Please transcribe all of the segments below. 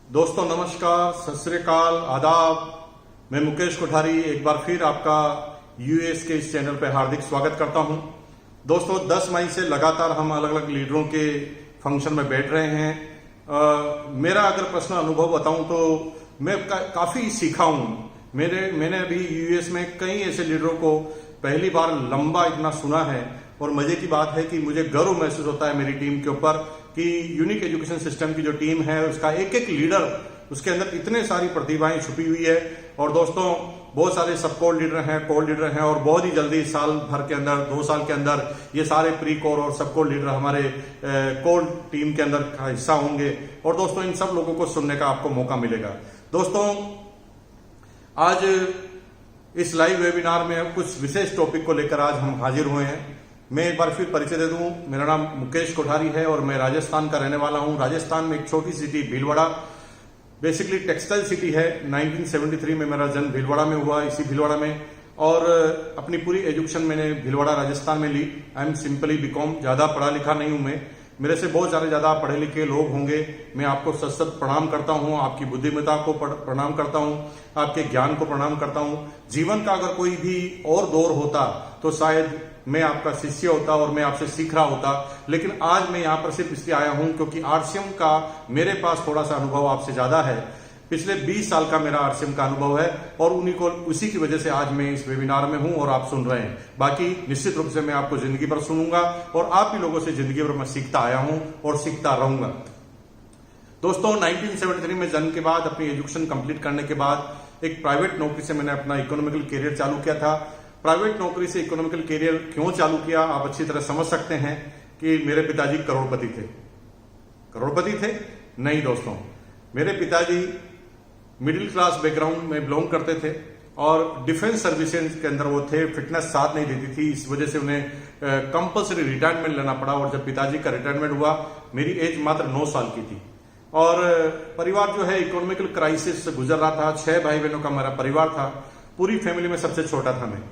दोस्तों नमस्कार, सत श्री अकाल, आदाब। मैं मुकेश कोठारी एक बार फिर आपका यूएस के इस चैनल पर हार्दिक स्वागत करता हूं। दोस्तों 10 मई से लगातार हम अलग अलग लीडरों के फंक्शन में बैठ रहे हैं। मेरा अगर पर्सनल अनुभव बताऊं तो मैं काफी सीखा हूं। मैंने अभी यूएस में कई ऐसे लीडरों को पहली बार लंबा इतना सुना है और मजे की बात है कि मुझे गर्व महसूस होता है मेरी टीम के ऊपर कि यूनिक एजुकेशन सिस्टम की जो टीम है उसका एक एक लीडर, उसके अंदर इतने सारी प्रतिभाएं छुपी हुई है। और दोस्तों बहुत सारे सब कोर लीडर हैं, कोर लीडर हैं और बहुत ही जल्दी साल भर के अंदर 2 साल के अंदर ये सारे प्री कोर और सब कोर लीडर हमारे कोर टीम के अंदर का हिस्सा होंगे। और दोस्तों इन सब लोगों को सुनने का आपको मौका मिलेगा। दोस्तों आज इस लाइव वेबिनार में कुछ विशेष टॉपिक को लेकर आज हम हाजिर हुए हैं। मैं एक बार फिर परिचय दे दूं, मेरा नाम मुकेश कोठारी है और मैं राजस्थान का रहने वाला हूं। राजस्थान में एक छोटी city Bhilwara, basically textile city है। 1973 में मेरा जन्म भीलवाड़ा में हुआ, इसी भीलवाड़ा में, और अपनी पूरी एजुकेशन मैंने भीलवाड़ा राजस्थान में ली। आई एम सिंपली बीकॉम, ज्यादा पढ़ा लिखा नहीं हूं मैं। मेरे से बहुत सारे ज्यादा पढ़े लिखे लोग होंगे। मैं आपको सत सत प्रणाम करता हूं, आपकी बुद्धिमत्ता को प्रणाम करता हूं, आपके ज्ञान को प्रणाम करता हूं। जीवन का अगर कोई भी और दौर होता तो शायद मैं आपका शिष्य होता और मैं आपसे सीख रहा होता, लेकिन आज मैं यहाँ पर सिर्फ इसलिए आया हूं क्योंकि आरसीएम का मेरे पास थोड़ा सा अनुभव आपसे ज्यादा है। पिछले 20 साल का मेरा आरसीएम का अनुभव है और उसी की वजह से आज मैं इस वेबिनार में हूं और आप सुन रहे हैं। बाकी निश्चित रूप से मैं आपको जिंदगी भर सुनूंगा और आप भी लोगों से जिंदगी भर मैं सीखता आया हूं और सीखता रहूंगा। दोस्तों 1973 में जन्म के बाद अपनी एजुकेशन कंप्लीट करने के बाद एक प्राइवेट नौकरी से मैंने अपना इकोनॉमिकल कैरियर चालू किया था। प्राइवेट नौकरी से इकोनॉमिकल कैरियर क्यों चालू किया आप अच्छी तरह समझ सकते हैं कि मेरे पिताजी करोड़पति थे। करोड़पति थे? नहीं दोस्तों, मेरे पिताजी मिडिल क्लास बैकग्राउंड में बिलोंग करते थे और डिफेंस सर्विसेज के अंदर वो थे। फिटनेस साथ नहीं देती थी, इस वजह से उन्हें कंपल्सरी रिटायरमेंट लेना पड़ा। और जब पिताजी का रिटायरमेंट हुआ मेरी एज मात्र 9 साल की थी और परिवार जो है इकोनॉमिकल क्राइसिस से गुजर रहा था। 6 भाई बहनों का मेरा परिवार था, पूरी फैमिली में सबसे छोटा था मैं।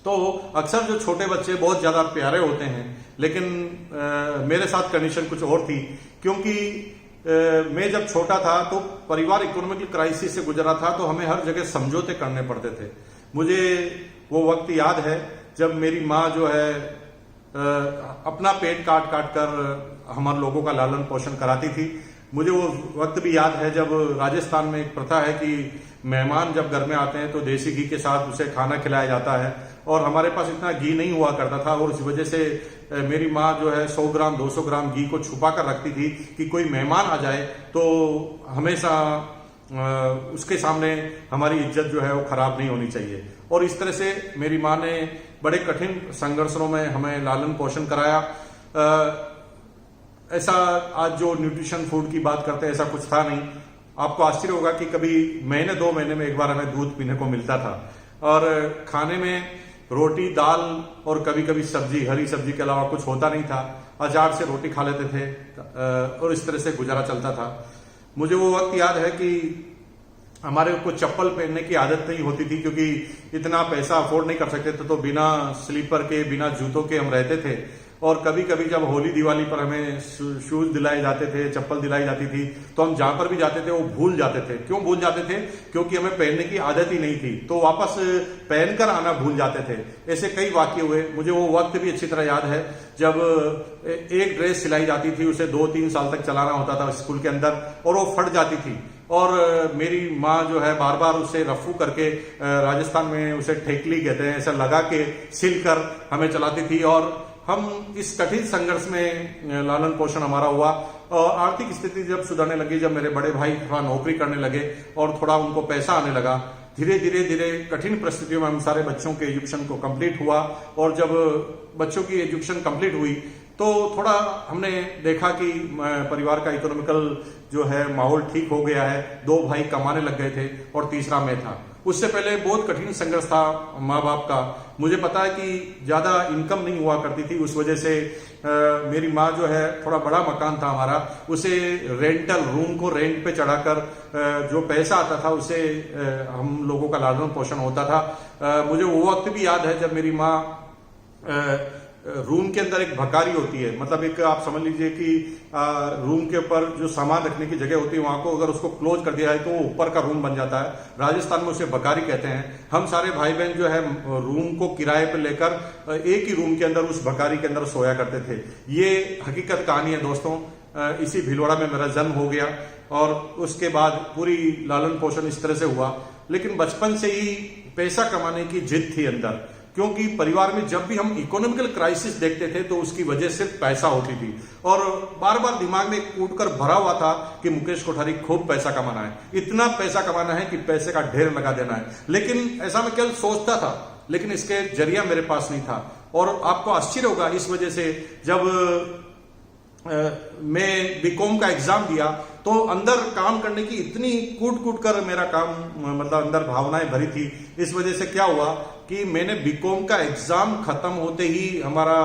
तो अक्सर जो छोटे बच्चे बहुत ज्यादा प्यारे होते हैं, लेकिन मेरे साथ कंडीशन कुछ और थी क्योंकि मैं जब छोटा था तो परिवार इकोनॉमिकल क्राइसिस से गुजरा था, तो हमें हर जगह समझौते करने पड़ते थे। मुझे वो वक्त याद है जब मेरी माँ जो है अपना पेट काट काट कर हमारे लोगों का लालन पोषण कराती थी। मुझे वो वक्त भी याद है जब राजस्थान में एक प्रथा है कि मेहमान जब घर में आते हैं तो देसी घी के साथ उसे खाना खिलाया जाता है और हमारे पास इतना घी नहीं हुआ करता था और इस वजह से मेरी माँ जो है 100 ग्राम 200 ग्राम घी को छुपा कर रखती थी कि कोई मेहमान आ जाए तो हमेशा उसके सामने हमारी इज्जत जो है वो खराब नहीं होनी चाहिए। और इस तरह से मेरी माँ ने बड़े कठिन संघर्षों में हमें लालन पोषण कराया। ऐसा आज जो न्यूट्रिशन फूड की बात करते हैं ऐसा कुछ था नहीं। आपको आश्चर्य होगा कि कभी महीने 2 महीने में एक बार हमें दूध पीने को मिलता था और खाने में रोटी दाल और कभी कभी सब्जी, हरी सब्जी के अलावा कुछ होता नहीं था। अचार से रोटी खा लेते थे और इस तरह से गुजारा चलता था। मुझे वो वक्त याद है कि हमारे को चप्पल पहनने की आदत नहीं होती थी क्योंकि इतना पैसा अफोर्ड नहीं कर सकते थे, तो बिना स्लीपर के बिना जूतों के हम रहते थे। और कभी कभी जब होली दिवाली पर हमें शूज दिलाए जाते थे, चप्पल दिलाई जाती थी, तो हम जहां पर भी जाते थे वो भूल जाते थे। क्यों भूल जाते थे? क्योंकि हमें पहनने की आदत ही नहीं थी, तो वापस पहनकर आना भूल जाते थे। ऐसे कई वाक्य हुए। मुझे वो वक्त भी अच्छी तरह याद है जब एक ड्रेस सिलाई जाती थी, उसे 2-3 साल तक चलाना होता था स्कूल के अंदर और वो फट जाती थी और मेरी माँ जो है बार बार उसे रफू करके, राजस्थान में उसे ठेकली कहते हैं, ऐसा लगा के सिल कर हमें चलाती थी। और हम इस कठिन संघर्ष में लालन पोषण हमारा हुआ। और आर्थिक स्थिति जब सुधरने लगी, जब मेरे बड़े भाई थोड़ा नौकरी करने लगे और थोड़ा उनको पैसा आने लगा, धीरे धीरे कठिन परिस्थितियों में हम सारे बच्चों के एजुकेशन को कंप्लीट हुआ। और जब बच्चों की एजुकेशन कंप्लीट हुई तो थोड़ा हमने देखा कि परिवार का इकोनॉमिकल जो है माहौल ठीक हो गया है। 2 भाई कमाने लग गए थे और तीसरा मैं था। उससे पहले बहुत कठिन संघर्ष था माँ बाप का। मुझे पता है कि ज्यादा इनकम नहीं हुआ करती थी, उस वजह से मेरी माँ जो है, थोड़ा बड़ा मकान था हमारा, उसे रेंटल रूम को रेंट पे चढ़ाकर जो पैसा आता था उसे हम लोगों का लालन पोषण होता था। मुझे वो वक्त भी याद है जब मेरी माँ रूम के अंदर एक भकारी होती है, मतलब एक आप समझ लीजिए कि रूम के ऊपर जो सामान रखने की जगह होती है वहां को अगर उसको क्लोज कर दिया है तो वो ऊपर का रूम बन जाता है। राजस्थान में उसे भकारी कहते हैं। हम सारे भाई बहन जो है रूम को किराए पर लेकर एक ही रूम के अंदर उस भकारी के अंदर सोया करते थे। ये हकीकत कहानी है दोस्तों। इसी भीलवाड़ा में मेरा जन्म हो गया और उसके बाद पूरी लालन पोषण इस तरह से हुआ। लेकिन बचपन से ही पैसा कमाने की जिद थी अंदर, क्योंकि परिवार में जब भी हम इकोनॉमिकल क्राइसिस देखते थे तो उसकी वजह सिर्फ पैसा होती थी और बार बार दिमाग में कूट कर भरा हुआ था कि मुकेश कोठारी खूब पैसा कमाना है, इतना पैसा कमाना है कि पैसे का ढेर लगा देना है। लेकिन ऐसा मैं केवल सोचता था, लेकिन इसके जरिया मेरे पास नहीं था। और आपको आश्चर्य होगा इस वजह से, जब मैं बीकॉम का एग्जाम दिया तो अंदर काम करने की इतनी कूट कूट कर मेरा काम, मतलब अंदर भावनाएं भरी थी। इस वजह से क्या हुआ कि मैंने बीकॉम का एग्जाम खत्म होते ही, हमारा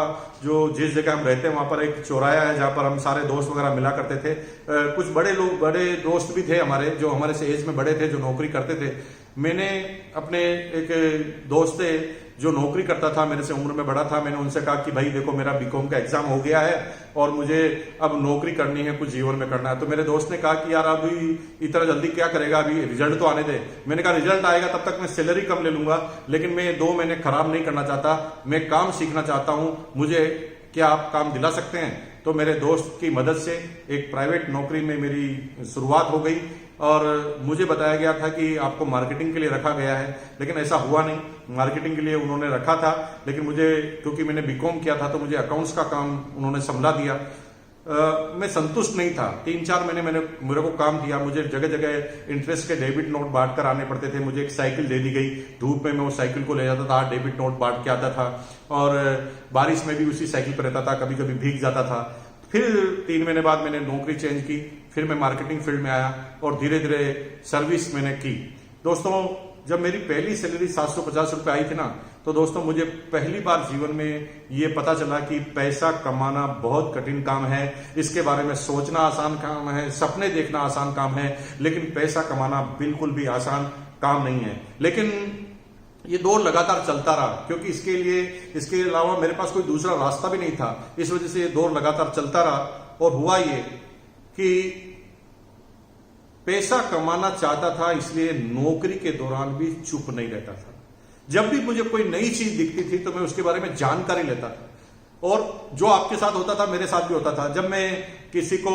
जो जिस जगह हम रहते हैं वहां पर एक चौराहा है जहां पर हम सारे दोस्त वगैरह मिला करते थे। कुछ बड़े दोस्त भी थे हमारे जो हमारे से एज में बड़े थे, जो नौकरी करते थे। मैंने अपने एक दोस्त से जो नौकरी करता था, मेरे से उम्र में बड़ा था, मैंने उनसे कहा कि भाई देखो मेरा बीकॉम का एग्जाम हो गया है और मुझे अब नौकरी करनी है, कुछ जीवन में करना है। तो मेरे दोस्त ने कहा कि यार अभी इतना जल्दी क्या करेगा, अभी रिजल्ट तो आने दे। मैंने कहा रिजल्ट आएगा तब तक मैं सैलरी कम ले लूंगा, लेकिन मैं 2 महीने खराब नहीं करना चाहता, मैं काम सीखना चाहता हूं, मुझे क्या आप काम दिला सकते हैं? तो मेरे दोस्त की मदद से एक प्राइवेट नौकरी में मेरी शुरुआत हो गई और मुझे बताया गया था कि आपको मार्केटिंग के लिए रखा गया है, लेकिन ऐसा हुआ नहीं। मार्केटिंग के लिए उन्होंने रखा था, लेकिन मुझे, क्योंकि मैंने बीकॉम किया था तो मुझे अकाउंट्स का काम उन्होंने संभला दिया। मैं संतुष्ट नहीं था। 3-4 महीने मेरे को काम दिया, मुझे जगह जगह इंटरेस्ट के डेबिट नोट बांट कर आने पड़ते थे। मुझे एक साइकिल दे दी गई, धूप में मैं वो साइकिल को ले जाता था, डेबिट नोट बांट के आता था और बारिश में भी उसी साइकिल पर रहता था, कभी कभी भीग जाता था। फिर 3 महीने बाद मैंने नौकरी चेंज की, फिर मैं मार्केटिंग फील्ड में आया और धीरे धीरे सर्विस मैंने की। दोस्तों, जब मेरी पहली सैलरी 750 रुपए आई थी ना, तो दोस्तों मुझे पहली बार जीवन में ये पता चला कि पैसा कमाना बहुत कठिन काम है। इसके बारे में सोचना आसान काम है, सपने देखना आसान काम है, लेकिन पैसा कमाना बिल्कुल भी आसान काम नहीं है। लेकिन ये दौर लगातार चलता रहा, क्योंकि इसके अलावा मेरे पास कोई दूसरा रास्ता भी नहीं था। इस वजह से ये दौर लगातार चलता रहा और हुआ ये कि पैसा कमाना चाहता था, इसलिए नौकरी के दौरान भी चुप नहीं रहता था। जब भी मुझे कोई नई चीज दिखती थी तो मैं उसके बारे में जानकारी लेता था, और जो आपके साथ होता था मेरे साथ भी होता था। जब मैं किसी को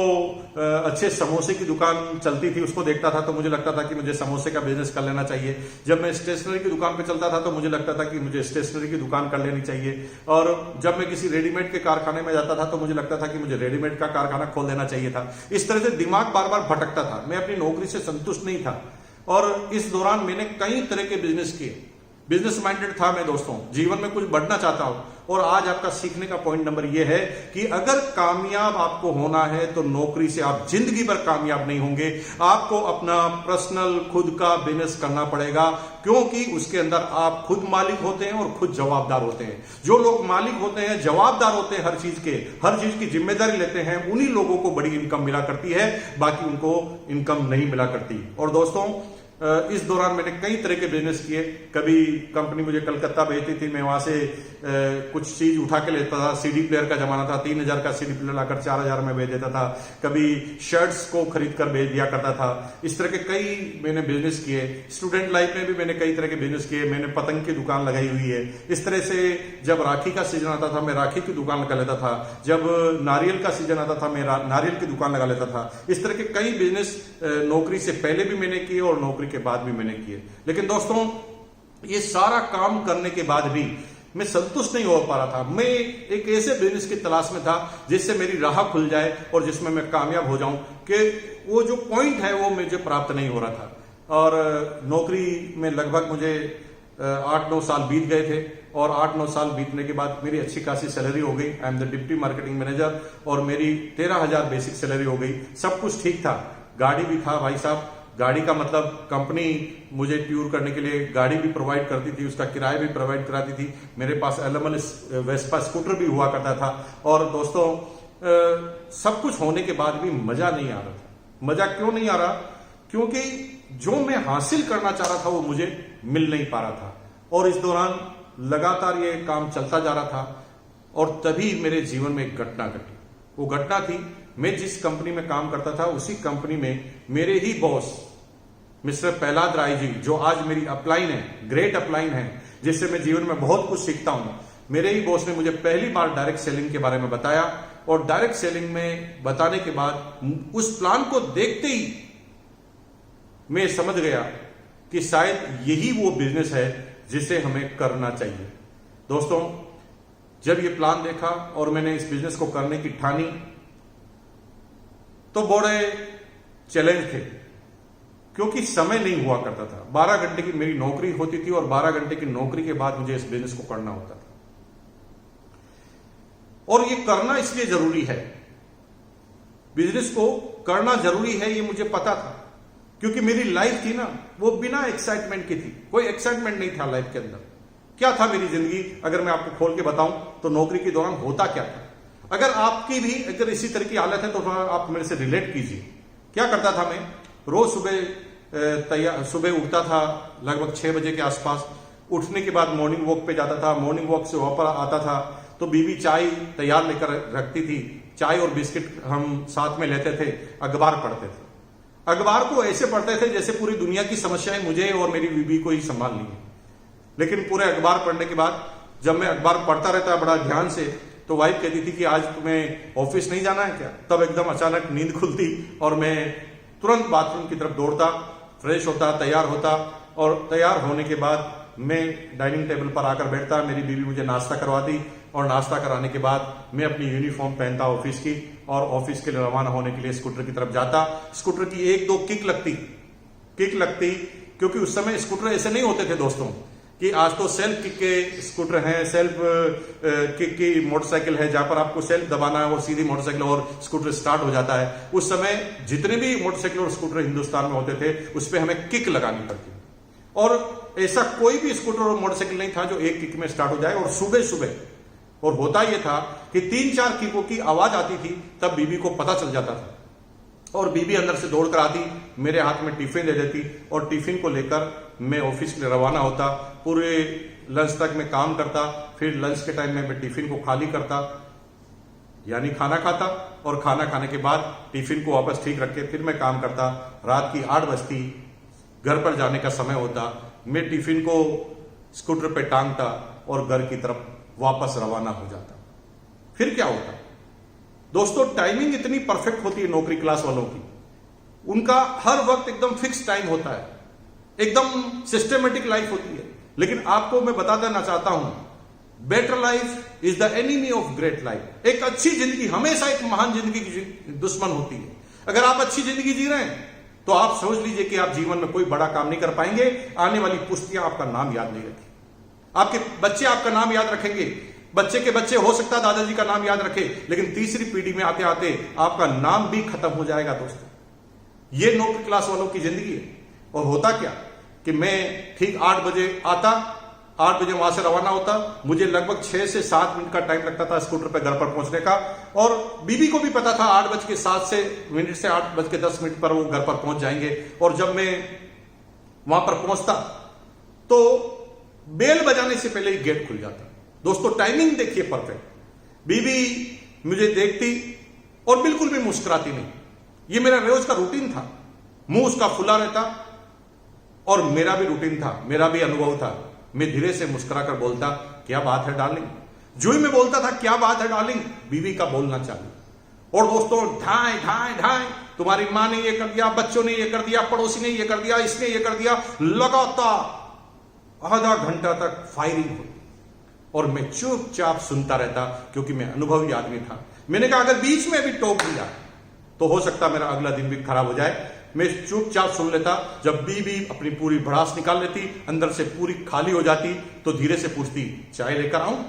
अच्छे समोसे की दुकान चलती थी उसको देखता था तो मुझे लगता था कि मुझे समोसे का बिजनेस कर लेना चाहिए। जब मैं स्टेशनरी की दुकान पे चलता था तो मुझे लगता था कि मुझे स्टेशनरी की दुकान कर लेनी चाहिए। और जब मैं किसी रेडीमेड के कारखाने में जाता था तो मुझे लगता था कि मुझे रेडीमेड का कारखाना खोल देना चाहिए था। इस तरह से दिमाग बार बार भटकता था, मैं अपनी नौकरी से संतुष्ट नहीं था। और इस दौरान मैंने कई तरह के बिजनेस किए, बिजनेस माइंडेड था मैं दोस्तों, जीवन में कुछ बढ़ना चाहता हूं। और आज आपका सीखने का पॉइंट नंबर यह है कि अगर कामयाब आपको होना है तो नौकरी से आप जिंदगी भर कामयाब नहीं होंगे। आपको अपना पर्सनल खुद का बिजनेस करना पड़ेगा, क्योंकि उसके अंदर आप खुद मालिक होते हैं और खुद जवाबदार होते हैं। जो लोग मालिक होते हैं, जवाबदार होते हैं, हर चीज की जिम्मेदारी लेते हैं, उन्हीं लोगों को बड़ी इनकम मिला करती है, बाकी उनको इनकम नहीं मिला करती। और दोस्तों, इस दौरान मैंने कई तरह के बिजनेस किए। कभी कंपनी मुझे कलकत्ता भेजती थी, मैं वहां से कुछ चीज उठा के लेता था। सीडी प्लेयर का जमाना था, 3000 का सीडी प्लेयर लाकर 4000 में भेज देता था। कभी शर्ट्स को खरीद कर भेज दिया करता था। इस तरह के कई मैंने बिजनेस किए। स्टूडेंट लाइफ में भी मैंने कई तरह के बिजनेस किए। मैंने पतंग की दुकान लगाई हुई है। इस तरह से जब राखी का सीजन आता था मैं राखी की दुकान लगा लेता था। जब नारियल का सीजन आता था मैं नारियल की दुकान लगा लेता था। इस तरह के कई बिजनेस नौकरी से पहले भी मैंने किए और नौकरी के बाद भी मैंने किए। लेकिन दोस्तों, ये सारा काम करने के बाद भी मैं संतुष्ट नहीं हो पा रहा था। मैं एक ऐसे बिजनेस की तलाश में था जिससे मेरी राह खुल जाए और जिसमें मैं कामयाब हो जाऊं, कि वो जो पॉइंट है वो मुझे प्राप्त नहीं हो रहा था। और नौकरी में लगभग मुझे 8-9 साल बीत गए थे और 8-9 साल बीतने के बाद मेरी अच्छी खासी सैलरी हो गई। I am the deputy marketing manager और मेरी 13,000 बेसिक सैलरी हो गई। सब कुछ ठीक था, गाड़ी भी था भाई साहब। गाड़ी का मतलब कंपनी मुझे टूर करने के लिए गाड़ी भी प्रोवाइड करती थी, उसका किराया भी प्रोवाइड कराती थी। मेरे पास एलएमएल वेस्पा स्कूटर भी हुआ करता था। और दोस्तों, सब कुछ होने के बाद भी मजा नहीं आ रहा था। मजा क्यों नहीं आ रहा? क्योंकि जो मैं हासिल करना चाह रहा था वो मुझे मिल नहीं पा रहा था। और इस दौरान लगातार ये काम चलता जा रहा था। और तभी मेरे जीवन में एक घटना घटी। वो घटना थी, मैं जिस कंपनी में काम करता था उसी कंपनी में मेरे ही बॉस मिस्टर प्रहलाद राय जी, जो आज मेरी अपलाइन है, ग्रेट अपलाइन है, जिससे मैं जीवन में बहुत कुछ सीखता हूं, मेरे ही बॉस ने मुझे पहली बार डायरेक्ट सेलिंग के बारे में बताया। और डायरेक्ट सेलिंग में बताने के बाद उस प्लान को देखते ही मैं समझ गया कि शायद यही वो बिजनेस है जिसे हमें करना चाहिए। दोस्तों, जब ये प्लान देखा और मैंने इस बिजनेस को करने की ठानी तो बड़े चैलेंज थे, क्योंकि समय नहीं हुआ करता था। 12 घंटे की मेरी नौकरी होती थी और 12 घंटे की नौकरी के बाद मुझे इस बिजनेस को करना होता था। और ये करना इसलिए जरूरी है, बिजनेस को करना जरूरी है, ये मुझे पता था, क्योंकि मेरी लाइफ थी ना वो बिना एक्साइटमेंट की थी। कोई एक्साइटमेंट नहीं था लाइफ के अंदर। क्या था मेरी जिंदगी, अगर मैं आपको खोल के बताऊं तो नौकरी के दौरान होता क्या था। अगर आपकी भी अगर इसी तरह की हालत है तो आप मेरे से रिलेट कीजिए। क्या करता था मैं, रोज सुबह उठता था लगभग 6 बजे के आसपास। उठने के बाद मॉर्निंग वॉक पे जाता था। मॉर्निंग वॉक से वापस आता था तो बीवी चाय तैयार लेकर रखती थी। चाय और बिस्किट हम साथ में लेते थे, अखबार पढ़ते थे। अखबार को ऐसे पढ़ते थे जैसे पूरी दुनिया की समस्याएं मुझे और मेरी बीवी को ही संभाल ली है। लेकिन पूरे अखबार पढ़ने के बाद जब मैं अखबार पढ़ता रहता बड़ा ध्यान से, तो वाइफ कहती थी कि आज तुम्हें ऑफिस नहीं जाना है क्या। तब एकदम अचानक नींद खुलती और मैं तुरंत बाथरूम की तरफ दौड़ता, फ्रेश होता, तैयार होता। और तैयार होने के बाद मैं डाइनिंग टेबल पर आकर बैठता। मेरी बीवी मुझे नाश्ता करवाती और नाश्ता कराने के बाद मैं अपनी यूनिफॉर्म पहनता ऑफिस की और ऑफिस के लिए रवाना होने के लिए स्कूटर की तरफ जाता। स्कूटर की 1-2 किक लगती, क्योंकि उस समय स्कूटर ऐसे नहीं होते थे दोस्तों कि आज तो सेल्फ किक के स्कूटर हैं, सेल्फ किक की मोटरसाइकिल है जहां पर आपको सेल्फ दबाना है और सीधी मोटरसाइकिल और स्कूटर स्टार्ट हो जाता है। उस समय जितने भी मोटरसाइकिल और स्कूटर हिंदुस्तान में होते थे उस पर हमें किक लगानी पड़ती, और ऐसा कोई भी स्कूटर और मोटरसाइकिल नहीं था जो एक किक में स्टार्ट हो जाए। और सुबह और होता यह था कि 3-4 किकों की आवाज आती थी, तब बीबी को पता चल जाता था और बीबी अंदर से दौड़ कर आती, मेरे हाथ में टिफिन दे देती और टिफिन को लेकर मैं ऑफिस के लिए रवाना होता। पूरे लंच तक मैं काम करता, फिर लंच के टाइम में मैं टिफिन को खाली करता, यानी खाना खाता, और खाना खाने के बाद टिफिन को वापस ठीक रख के फिर मैं काम करता। रात की 8 बजती, घर पर जाने का समय होता, मैं टिफिन को स्कूटर पे टांगता और घर की तरफ वापस रवाना हो जाता। फिर क्या होता दोस्तों, टाइमिंग इतनी परफेक्ट होती है नौकरी क्लास वालों की, उनका हर वक्त एकदम फिक्स टाइम होता है, एकदम सिस्टमेटिक लाइफ होती है। लेकिन आपको मैं बता देना चाहता हूं, better life is the enemy of great life. एक अच्छी जिंदगी हमेशा एक महान जिंदगी की दुश्मन होती है। अगर आप अच्छी जिंदगी जी रहे हैं तो आप सोच लीजिए कि आप जीवन में कोई बड़ा काम नहीं कर पाएंगे। आने वाली पुश्तियां आपका नाम याद नहीं रखेंगी, आपके बच्चे आपका नाम याद रखेंगे, बच्चे के बच्चे हो सकता है दादाजी का नाम याद रखे, लेकिन तीसरी पीढ़ी में आते आते आपका नाम भी खत्म हो जाएगा। दोस्तों, ये नौकरी क्लास वालों की जिंदगी है। और होता क्या कि मैं ठीक 8 बजे आता, 8 बजे वहां से रवाना होता। मुझे लगभग 6 से 7 मिनट का टाइम लगता था स्कूटर पर घर पर पहुंचने का, और बीबी को भी पता था 8:07 मिनट से 8:10 पर वो घर पर पहुंच जाएंगे। और जब मैं वहां पर पहुंचता तो बेल बजाने से पहले ही गेट खुल जाता। दोस्तों, टाइमिंग देखिए परफेक्ट। बीबी मुझे देखती और बिल्कुल भी मुस्कुराती नहीं। ये मेरा रोज का रूटीन था। मुंह उसका फुला रहता और मेरा भी रूटीन था, मेरा भी अनुभव था। मैं धीरे से मुस्कुराकर बोलता, क्या बात है डार्लिंग। जो ही मैं बोलता था क्या बात है डार्लिंग, बीबी का बोलना चालू। और दोस्तों, ढाई ढाई ढाई, तुम्हारी मां ने ये कर दिया, बच्चों ने ये कर दिया, पड़ोसी ने ये कर दिया, इसने ये कर दिया, लगातार आधा घंटा तक फायरिंग हुई। और मैं चुपचाप सुनता रहता, क्योंकि मैं अनुभवी आदमी था। मैंने कहा अगर बीच में भी टोक दिया तो हो सकता मेरा अगला दिन भी खराब हो जाए। मैं चुपचाप सुन लेता। जब बीबी अपनी पूरी भड़ास निकाल लेती, अंदर से पूरी खाली हो जाती, तो धीरे से पूछती, चाय लेकर आऊं।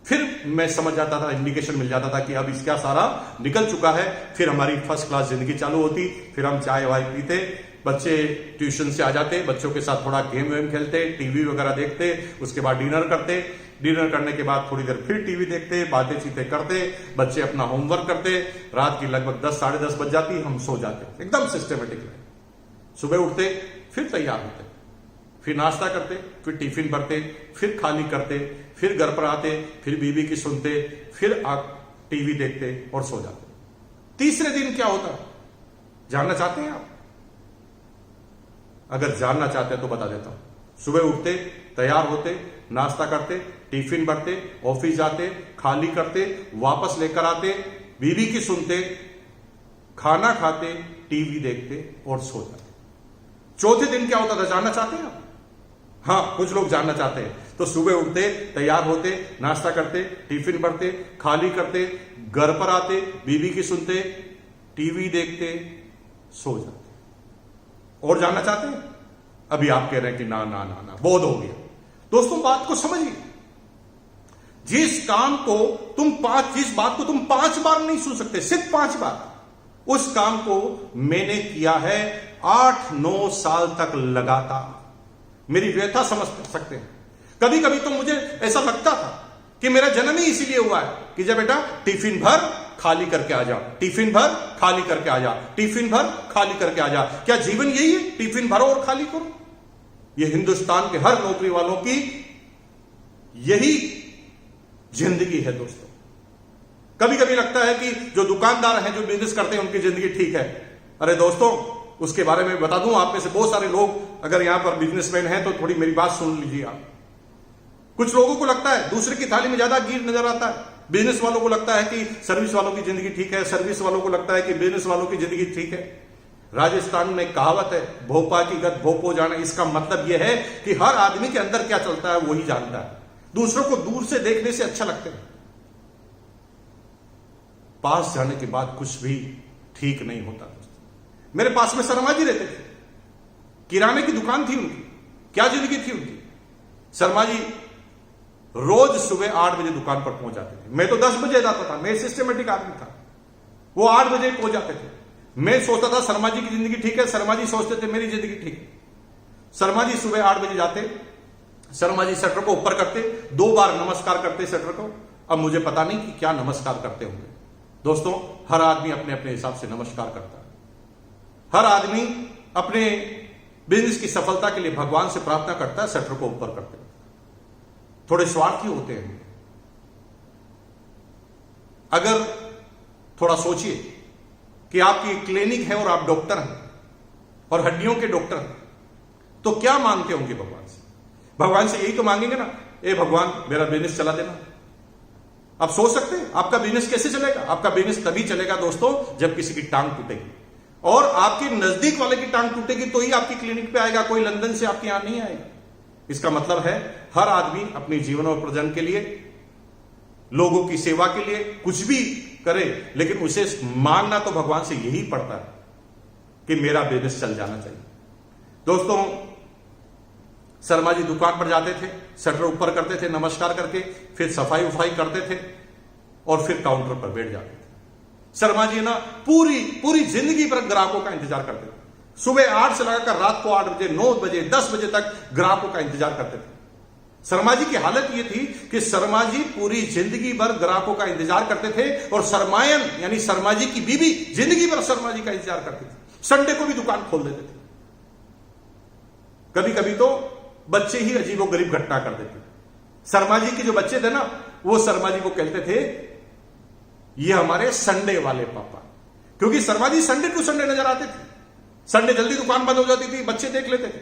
फिर मैं समझ जाता था, इंडिकेशन मिल जाता था कि अब इसका सारा निकल चुका है। फिर हमारी फर्स्ट क्लास जिंदगी चालू होती। फिर हम चाय वाय पीते, बच्चे ट्यूशन से आ जाते, बच्चों के साथ थोड़ा गेम वेम खेलते, टीवी वगैरह देखते, उसके बाद डिनर करते। डिनर करने के बाद थोड़ी देर फिर टीवी देखते, बातें चीतें करते, बच्चे अपना होमवर्क करते। रात की लगभग 10 साढ़े 10 बज जाती, हम सो जाते। एकदम सिस्टमेटिक लाइफ। सुबह उठते, फिर तैयार होते, फिर नाश्ता करते, फिर टिफिन भरते, फिर खाली करते, फिर घर पर आते, फिर बीवी की सुनते, फिर टीवी देखते और सो जाते। तीसरे दिन क्या होता जानना चाहते हैं आप? अगर जानना चाहते हैं तो बता देता हूं। सुबह उठते, तैयार होते, नाश्ता करते, टिफिन भरते, ऑफिस जाते, खाली करते, वापस लेकर आते, बीवी की सुनते, खाना खाते, टीवी देखते और सो जाते। चौथे दिन क्या होता था जानना चाहते हैं आप? हाँ, कुछ लोग जानना चाहते हैं। तो सुबह उठते, तैयार होते, नाश्ता करते, टिफिन भरते, खाली करते, घर पर आते, बीवी की सुनते, टीवी देखते, सो जाते। और जानना चाहते हैं? अभी आप कह रहे हैं कि ना ना ना ना, बहुत हो गया। दोस्तों, बात को समझिए। जिस बात को तुम 5 बार नहीं सुन सकते, सिर्फ 5 बार, उस काम को मैंने किया है 8-9 साल तक लगातार। मेरी व्यथा समझ सकते हैं। कभी कभी तो मुझे ऐसा लगता था कि मेरा जन्म ही इसीलिए हुआ है कि जब बेटा टिफिन भर खाली करके आ जा, टिफिन भर खाली करके आ जा, टिफिन भर खाली करके आ जा। क्या जीवन यही है? टिफिन भरो और खाली करो? यह हिंदुस्तान के हर नौकरी वालों की यही जिंदगी है दोस्तों। कभी कभी लगता है कि जो दुकानदार हैं, जो बिजनेस करते हैं, उनकी जिंदगी ठीक है। अरे दोस्तों, उसके बारे में बता दूं, आप में से बहुत सारे लोग अगर यहां पर बिजनेसमैन हैं तो थोड़ी मेरी बात सुन लीजिए आप। कुछ लोगों को लगता है दूसरे की थाली में ज्यादा घी नजर आता है। बिजनेस वालों को लगता है कि सर्विस वालों की जिंदगी ठीक है, सर्विस वालों को लगता है कि बिजनेस वालों की जिंदगी ठीक है। राजस्थान में कहावत है, भोपा की गत भोपो जाना। इसका मतलब यह है कि हर आदमी के अंदर क्या चलता है वही जानता है। दूसरों को दूर से देखने से अच्छा लगता है, पास जाने के बाद कुछ भी ठीक नहीं होता। मेरे पास में शर्मा जी रहते थे, किराने की दुकान थी उनकी। क्या जिंदगी थी उनकी? शर्मा जी रोज सुबह 8 बजे दुकान पर पहुंच जाते थे। मैं तो 10 बजे जाता था, मैं सिस्टमेटिक आदमी था। वो 8 बजे पहुंच जाते थे। मैं सोचता था शर्मा जी की जिंदगी ठीक है, शर्मा जी सोचते थे मेरी जिंदगी ठीक है। शर्मा जी सुबह 8 बजे जाते, शर्मा जी शटर को ऊपर करते, 2 बार नमस्कार करते शटर को। अब मुझे पता नहीं कि क्या नमस्कार करते होंगे। दोस्तों, हर आदमी अपने अपने हिसाब से नमस्कार करता है। हर आदमी अपने बिजनेस की सफलता के लिए भगवान से प्रार्थना करता है, शटर को ऊपर करते हैं। थोड़े स्वार्थी होते हैं। अगर थोड़ा सोचिए कि आपकी क्लिनिक है और आप डॉक्टर हैं और हड्डियों के डॉक्टर हैं, तो क्या मांगते होंगे भगवान से? भगवान से यही तो मांगेंगे ना, ए भगवान मेरा बिजनेस चला देना। आप सोच सकते हैं आपका बिजनेस कैसे चलेगा? आपका बिजनेस तभी चलेगा दोस्तों जब किसी की टांग टूटेगी, और आपके नजदीक वाले की टांग टूटेगी तो ही आपकी क्लिनिक पे आएगा, कोई लंदन से आपके यहां नहीं आएगा। इसका मतलब है हर आदमी अपने जीवन और प्रजन के लिए, लोगों की सेवा के लिए कुछ भी करे, लेकिन उसे मांगना तो भगवान से यही पड़ता है कि मेरा बिजनेस चल जाना चाहिए। दोस्तों, शर्मा जी दुकान पर जाते थे, शटर ऊपर करते थे नमस्कार करके, फिर सफाई उफाई करते थे और फिर काउंटर पर बैठ जाते थे। शर्मा जी ना पूरी जिंदगी भर ग्राहकों का इंतजार करते थे। सुबह 8 से लगाकर रात को 8 बजे, 9 बजे, 10 बजे तक ग्राहकों का इंतजार करते थे। शर्मा जी की हालत यह थी कि शर्मा जी पूरी जिंदगी भर ग्राहकों का इंतजार करते थे और शर्मायन यानी शर्मा जी की बीवी जिंदगी भर शर्मा जी का इंतजार करती थी। संडे को भी दुकान खोल देते थे। कभी कभी तो बच्चे ही अजीबोगरीब घटना कर देते। शर्मा जी के जो बच्चे थे ना, वो शर्मा जी को कहते थे ये हमारे संडे वाले पापा, क्योंकि Sharma ji Sunday to Sunday नजर आते थे। संडे जल्दी दुकान बंद हो जाती थी, बच्चे देख लेते थे,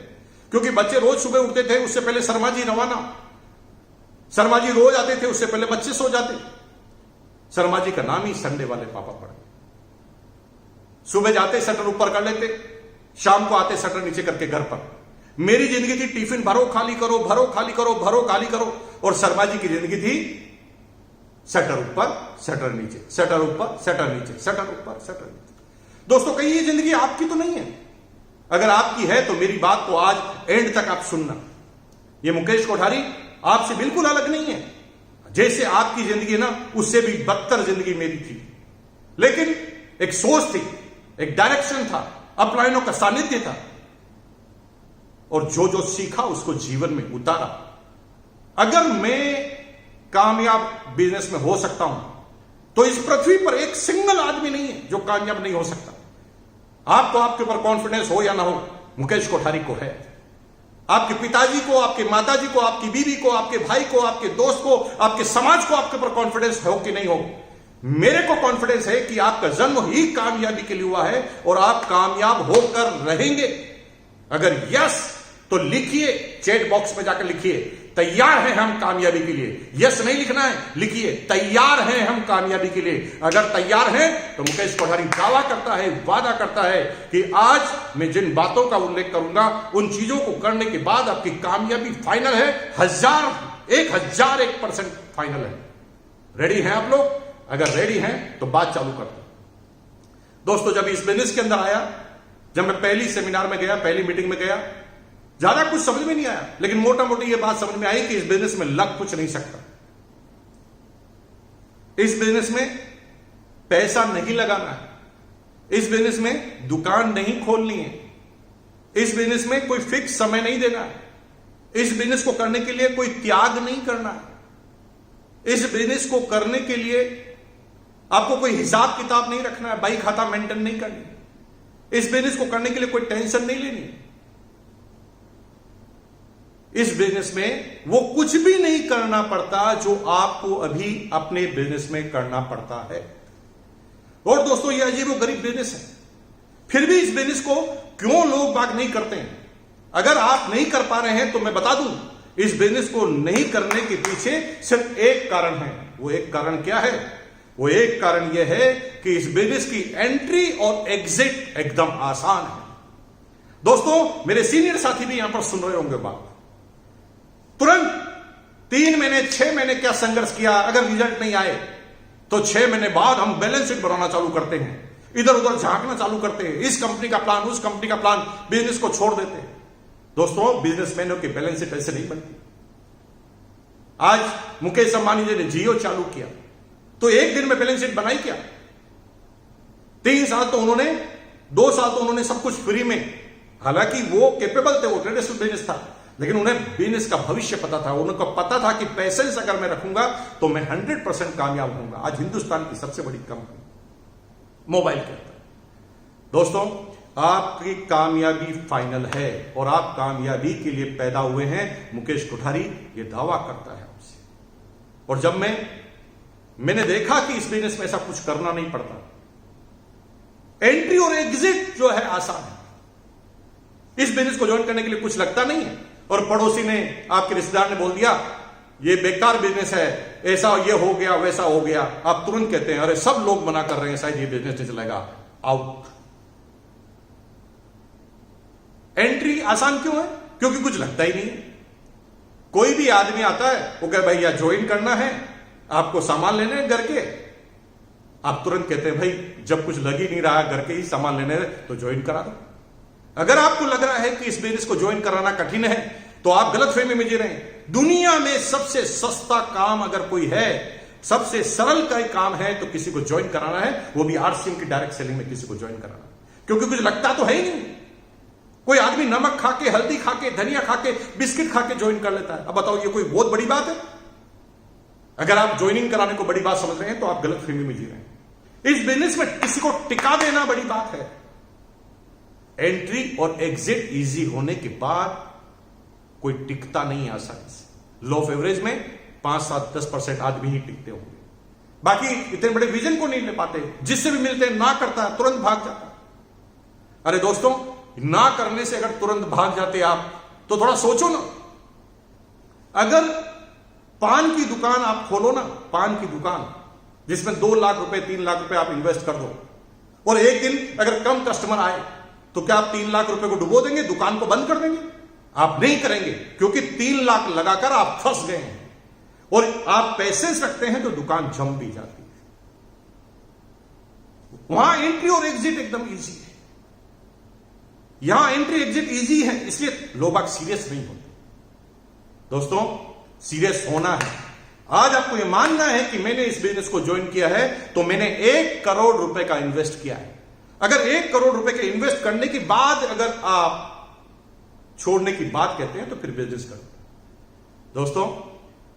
क्योंकि बच्चे रोज सुबह उठते थे, उससे पहले शर्मा जी रवाना। शर्मा जी रोज आते थे, उससे पहले बच्चे सो जाते। शर्मा जी का नाम ही संडे वाले पापा पड़ गया। सुबह जाते शटर ऊपर कर लेते, शाम को आते शटर नीचे करके घर पर। मेरी जिंदगी थी टिफिन भरो खाली करो, भरो खाली करो, भरो खाली करो, और शर्मा जी की जिंदगी थी शटर ऊपर शटर नीचे, शटर ऊपर शटर नीचे, शटर ऊपर शटर नीचे। दोस्तों, कहीं ये जिंदगी आपकी तो नहीं है। अगर आपकी है तो मेरी बात को आज एंड तक आप सुनना। ये मुकेश कोठारी आपसे बिल्कुल अलग नहीं है। जैसे आपकी जिंदगी ना, उससे भी बदतर जिंदगी मेरी थी, लेकिन एक सोच थी, एक डायरेक्शन था, अपलायनों का सानिध्य था, और जो जो सीखा उसको जीवन में उतारा। अगर मैं कामयाब बिजनेस में हो सकता हूं तो इस पृथ्वी पर एक सिंगल आदमी नहीं है जो कामयाब नहीं हो सकता। आपको आपके ऊपर कॉन्फिडेंस हो या ना हो, मुकेश कोठारी को है। आपके पिताजी को, आपके माताजी को, आपकी बीवी को, आपके भाई को, आपके दोस्त को, आपके समाज को आपके ऊपर कॉन्फिडेंस हो कि नहीं हो? मेरे को कॉन्फिडेंस है कि आपका जन्म ही कामयाबी के लिए हुआ है और आप कामयाब होकर रहेंगे। अगर यस तो लिखिए, चैट बॉक्स में जाकर लिखिए तैयार हैं हम कामयाबी के लिए। यस नहीं लिखना है, लिखिए तैयार हैं हम कामयाबी के लिए। अगर तैयार हैं तो मुकेश कोठारी दावा करता है, वादा करता है कि आज मैं जिन बातों का उल्लेख करूंगा उन चीजों को करने के बाद आपकी कामयाबी फाइनल है, 1001% फाइनल है। रेडी हैं आप लोग? अगर रेडी हैं तो बात चालू करते हैं। दोस्तों, जब इस बिजनेस के अंदर आया, जब मैं पहली सेमिनार में गया, पहली मीटिंग में गया, ज्यादा कुछ समझ में नहीं आया, लेकिन मोटा मोटी यह बात समझ में आई कि इस बिजनेस में लग कुछ नहीं सकता। इस बिजनेस में पैसा नहीं लगाना है, इस बिजनेस में दुकान नहीं खोलनी है, इस बिजनेस में कोई फिक्स समय नहीं देना है, इस बिजनेस को करने के लिए कोई त्याग नहीं करना है, इस बिजनेस को करने के लिए आपको कोई हिसाब किताब नहीं रखना है, बही खाता मेंटेन नहीं करनी, इस बिजनेस को करने के लिए कोई टेंशन नहीं लेनी। इस बिजनेस में वो कुछ भी नहीं करना पड़ता जो आपको अभी अपने बिजनेस में करना पड़ता है। और दोस्तों, ये अजीब और गरीब बिजनेस है, फिर भी इस बिजनेस को क्यों लोग बाग नहीं करते हैं? अगर आप नहीं कर पा रहे हैं तो मैं बता दूं, इस बिजनेस को नहीं करने के पीछे सिर्फ एक कारण है। वो एक कारण क्या है? वो एक कारण यह है कि इस बिजनेस की एंट्री और एग्जिट एकदम आसान है। दोस्तों, मेरे सीनियर साथी भी यहां पर सुन रहे होंगे बात। तुरंत 3 महीने 6 महीने क्या संघर्ष किया, अगर रिजल्ट नहीं आए तो 6 महीने बाद हम बैलेंस शीट बनाना चालू करते हैं, इधर उधर झांकना चालू करते हैं, इस कंपनी का प्लान, उस कंपनी का प्लान, बिजनेस को छोड़ देते हैं। दोस्तों, बिजनेसमैनों की बैलेंस शीट ऐसे नहीं बनती। आज मुकेश अंबानी जी ने जियो चालू किया तो एक दिन में बैलेंस शीट बनाई क्या? 3 साल तो उन्होंने, 2 साल तो उन्होंने सब कुछ फ्री में, हालांकि वो कैपेबल थे, वो ट्रेडिशनल बिजनेस था, लेकिन उन्हें बिजनेस का भविष्य पता था। उनको पता था कि पैसेंस अगर मैं रखूंगा तो मैं 100% कामयाब होऊंगा। आज हिंदुस्तान की सबसे बड़ी कंपनी मोबाइल के अंदर। दोस्तों, आपकी कामयाबी फाइनल है और आप कामयाबी के लिए पैदा हुए हैं। मुकेश कोठारी ये दावा करता है आपसे। और जब मैंने देखा कि इस बिजनेस में ऐसा कुछ करना नहीं पड़ता, एंट्री और एग्जिट जो है आसान है। इस बिजनेस को ज्वाइन करने के लिए कुछ लगता नहीं है। और पड़ोसी ने, आपके रिश्तेदार ने बोल दिया ये बेकार बिजनेस है, ऐसा ये हो गया, वैसा हो गया, आप तुरंत कहते हैं अरे सब लोग मना कर रहे हैं, शायद ये बिजनेस नहीं चलेगा, आउट। एंट्री आसान क्यों है? क्योंकि कुछ लगता ही नहीं है। कोई भी आदमी आता है, वो कहे भैया ज्वाइन करना है, आपको सामान लेने हैं घर के, आप तुरंत कहते हैं भाई जब कुछ लग ही नहीं रहा घर के ही सामान लेने तो ज्वाइन करा दो। अगर आपको लग रहा है कि इस बिजनेस को ज्वाइन कराना कठिन है तो आप गलतफहमी में जी रहे हैं। दुनिया में सबसे सस्ता काम अगर कोई है, सबसे सरल का काम है तो किसी को ज्वाइन कराना है, वो भी RCM की डायरेक्ट सेलिंग में किसी को ज्वाइन कराना, क्योंकि कुछ लगता तो है ही नहीं। कोई आदमी नमक खा के, हल्दी खा के, धनिया खा के, बिस्किट खा के ज्वाइन कर लेता है। अब बताओ ये कोई बहुत बड़ी बात है? अगर आप ज्वाइनिंग कराने को बड़ी बात समझ रहे हैं तो आप गलतफहमी में जी रहे हैं। इस बिजनेस में किसी को टिका देना बड़ी बात है। एंट्री और एग्जिट इजी होने के बाद कोई टिकता नहीं आसानी से। लो ऑफ एवरेज में 5, 7, 10% आदमी ही टिकते होंगे, बाकी इतने बड़े विजन को नहीं ले पाते। जिससे भी मिलते हैं ना करता है, तुरंत भाग जाता है। अरे दोस्तों, ना करने से अगर तुरंत भाग जाते आप तो थोड़ा सोचो ना। अगर पान की दुकान आप खोलो ना, पान की दुकान जिसमें 2 लाख रुपए 3 लाख रुपए आप इन्वेस्ट कर दो, और एक दिन अगर कम कस्टमर आए तो क्या आप 3 लाख रुपए को डुबो देंगे, दुकान को बंद कर देंगे? आप नहीं करेंगे, क्योंकि 3 लाख लगाकर आप फंस गए हैं। और आप पैसे रखते हैं तो दुकान जम भी जाती है। वहां एंट्री और एग्जिट एकदम इजी है। यहां एंट्री एग्जिट इजी है, इसलिए लोग बाग सीरियस नहीं होते। दोस्तों, सीरियस होना है। आज आपको यह मानना है कि मैंने इस बिजनेस को ज्वाइन किया है तो मैंने 1 करोड़ रुपए का इन्वेस्ट किया है। अगर 1 करोड़ रुपए के इन्वेस्ट करने के बाद अगर आप छोड़ने की बात कहते हैं तो फिर बिजनेस करो। दोस्तों,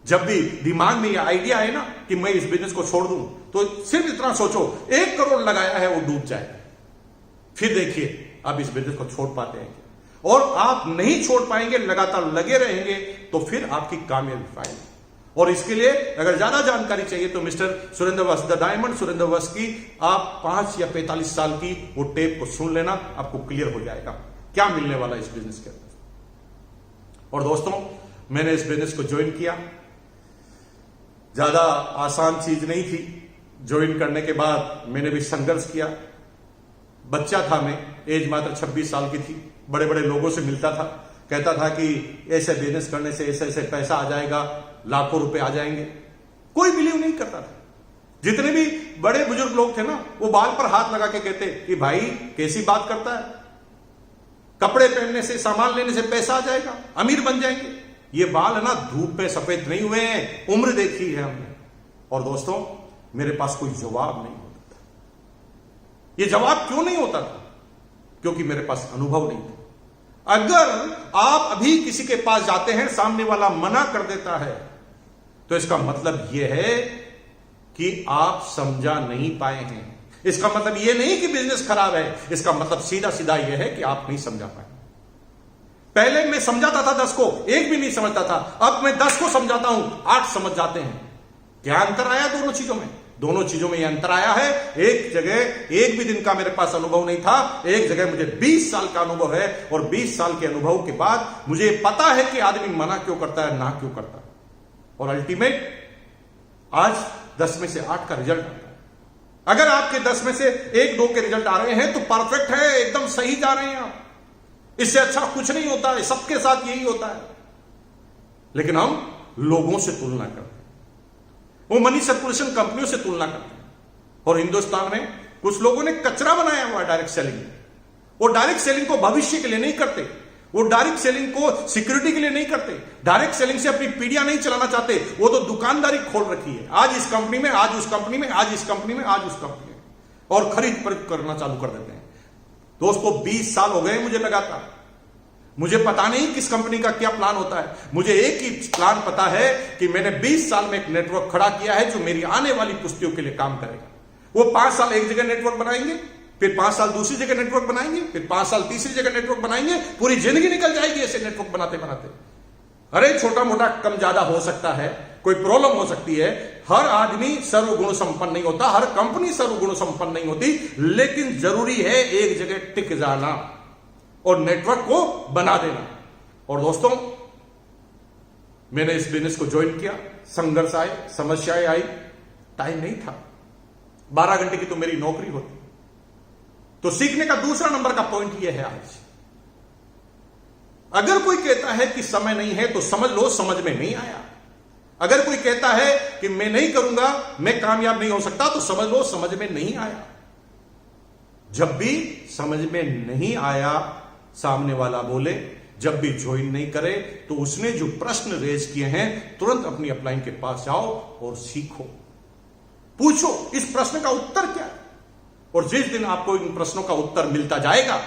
जब भी दिमाग में यह आइडिया है ना कि मैं इस बिजनेस को छोड़ दूं, तो सिर्फ इतना सोचो 1 करोड़ लगाया है वो डूब जाएगा। फिर देखिए आप इस बिजनेस को छोड़ पाते हैं। और आप नहीं छोड़ पाएंगे, लगातार लगे रहेंगे, तो फिर आपकी कामयाबी पाएंगे। और इसके लिए अगर ज्यादा जानकारी चाहिए तो मिस्टर सुरेंद्र वस, द डायमंड सुरेंद्र वस की आप 5 या 45 साल की वो टेप को सुन लेना, आपको क्लियर हो जाएगा क्या मिलने वाला इस बिजनेस के अंदर। और दोस्तों, मैंने इस बिजनेस को ज्वाइन किया, ज्यादा आसान चीज नहीं थी। ज्वाइन करने के बाद मैंने भी संघर्ष किया। बच्चा था मैं, एज मात्र 26 साल की थी। बड़े बड़े लोगों से मिलता था, कहता था कि ऐसे बिजनेस करने से ऐसे ऐसे पैसा आ जाएगा, लाखों रुपए आ जाएंगे। कोई बिलीव नहीं करता था। जितने भी बड़े बुजुर्ग लोग थे ना, वो बाल पर हाथ लगा के कहते कि भाई कैसी बात करता है, कपड़े पहनने से, सामान लेने से पैसा आ जाएगा, अमीर बन जाएंगे। ये बाल है ना, धूप पे सफेद नहीं हुए हैं, उम्र देखी है हमने। और दोस्तों, मेरे पास कोई जवाब नहीं होता था। ये जवाब क्यों नहीं होता था? क्योंकि मेरे पास अनुभव नहीं था। अगर आप अभी किसी के पास जाते हैं, सामने वाला मना कर देता है, तो इसका मतलब यह है कि आप समझा नहीं पाए हैं। इसका मतलब यह नहीं कि बिजनेस खराब है, इसका मतलब सीधा सीधा यह है कि आप नहीं समझा पाए। पहले मैं समझाता था 10 को, एक भी नहीं समझता था। अब मैं 10 को समझाता हूं, 8 समझ जाते हैं। क्या अंतर आया दोनों चीजों में? दोनों चीजों में यह अंतर आया है, एक जगह एक भी दिन का मेरे पास अनुभव नहीं था, एक जगह मुझे 20 साल का अनुभव है। और 20 साल के अनुभव के बाद मुझे पता है कि आदमी मना क्यों करता है, ना क्यों करता है। और अल्टीमेट आज 10 में से 8 का रिजल्ट आता है। अगर आपके 10 में से 1-2 के रिजल्ट आ रहे हैं तो परफेक्ट है, एकदम सही जा रहे हैं आप। इससे अच्छा कुछ नहीं होता है, सबके साथ यही होता है। लेकिन हम लोगों से तुलना करते हैं, वो मनी सर्कुलेशन कंपनियों से तुलना करते हैं। और हिंदुस्तान में कुछ लोगों ने कचरा बनाया हुआ है डायरेक्ट सेलिंग। वो डायरेक्ट सेलिंग को भविष्य के लिए नहीं करते, वो डायरेक्ट सेलिंग को सिक्योरिटी के लिए नहीं करते, डायरेक्ट सेलिंग से अपनी पीढ़ियां नहीं चलाना चाहते। वो तो दुकानदारी खोल रखी है, आज इस कंपनी में, आज उस कंपनी में, आज इस कंपनी में, आज उस कंपनी में, और खरीद फरोख्त करना चालू कर देते हैं। दोस्तों, 20 साल हो गए मुझे लगातार। मुझे पता नहीं किस कंपनी का क्या प्लान होता है। मुझे एक ही प्लान पता है कि मैंने 20 साल में एक नेटवर्क खड़ा किया है जो मेरी आने वाली पुश्तियों के लिए काम करेगा। वो 5 साल एक जगह नेटवर्क बनाएंगे, फिर 5 साल दूसरी जगह नेटवर्क बनाएंगे, फिर 5 साल तीसरी जगह नेटवर्क बनाएंगे। पूरी जिंदगी निकल जाएगी ऐसे नेटवर्क बनाते बनाते। अरे छोटा मोटा कम ज्यादा हो सकता है, कोई प्रॉब्लम हो सकती है। हर आदमी सर्वगुण संपन्न नहीं होता, हर कंपनी सर्वगुण संपन्न नहीं होती, लेकिन जरूरी है एक जगह टिक जाना और नेटवर्क को बना देना। और दोस्तों, मैंने इस बिजनेस को ज्वाइन किया, संघर्ष आए, समस्याएं आई, टाइम नहीं था। 12 घंटे की तो मेरी नौकरी होती। तो सीखने का दूसरा नंबर का पॉइंट यह है, आज अगर कोई कहता है कि समय नहीं है तो समझ लो समझ में नहीं आया। अगर कोई कहता है कि मैं नहीं करूंगा, मैं कामयाब नहीं हो सकता, तो समझ लो समझ में नहीं आया। जब भी समझ में नहीं आया, सामने वाला बोले, जब भी ज्वाइन नहीं करे, तो उसने जो प्रश्न रेज किए हैं तुरंत अपनी अपलाइन के पास जाओ और सीखो। पूछो इस प्रश्न का उत्तर क्या है। और जिस दिन आपको इन प्रश्नों का उत्तर मिलता जाएगा,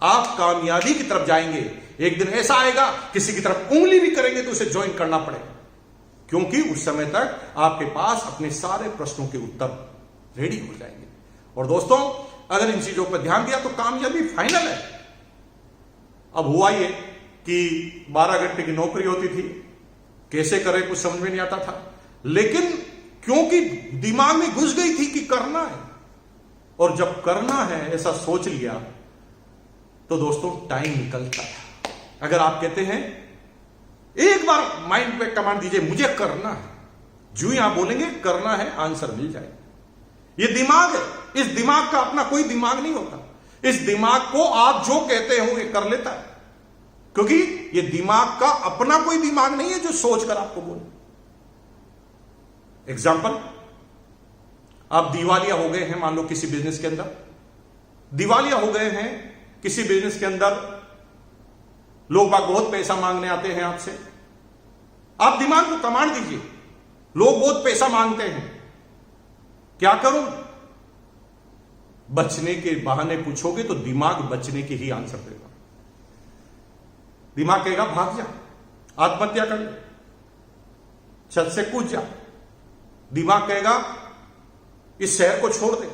आप कामयाबी की तरफ जाएंगे। एक दिन ऐसा आएगा, किसी की तरफ उंगली भी करेंगे तो उसे ज्वाइन करना पड़ेगा, क्योंकि उस समय तक आपके पास अपने सारे प्रश्नों के उत्तर रेडी हो जाएंगे। और दोस्तों, अगर इन चीजों पर ध्यान दिया तो कामयाबी फाइनल है। अब हुआ ये कि 12 घंटे की नौकरी होती थी, कैसे करे कुछ समझ में नहीं आता था, लेकिन क्योंकि दिमाग में घुस गई थी कि करना है, और जब करना है ऐसा सोच लिया, तो दोस्तों टाइम निकलता है। अगर आप कहते हैं, एक बार माइंड पे कमांड दीजिए, मुझे करना है, जो ही आप बोलेंगे करना है, आंसर मिल जाएगा। ये दिमाग है, इस दिमाग का अपना कोई दिमाग नहीं होता। इस दिमाग को आप जो कहते हो ये कर लेता है, क्योंकि ये दिमाग का अपना कोई दिमाग नहीं है जो सोचकर आपको बोले। एग्जाम्पल, आप दिवालिया हो गए हैं, मान लो किसी बिजनेस के अंदर दिवालिया हो गए हैं, किसी बिजनेस के अंदर लोग बाग बहुत पैसा मांगने आते हैं आपसे। आप दिमाग को कमांड दीजिए, लोग बहुत पैसा मांगते हैं, क्या करूं? बचने के बहाने पूछोगे तो दिमाग बचने के ही आंसर देगा। दिमाग कहेगा भाग जा, आत्महत्या कर ले, छत से कूद जा। दिमाग कहेगा इस शहर को छोड़ दे।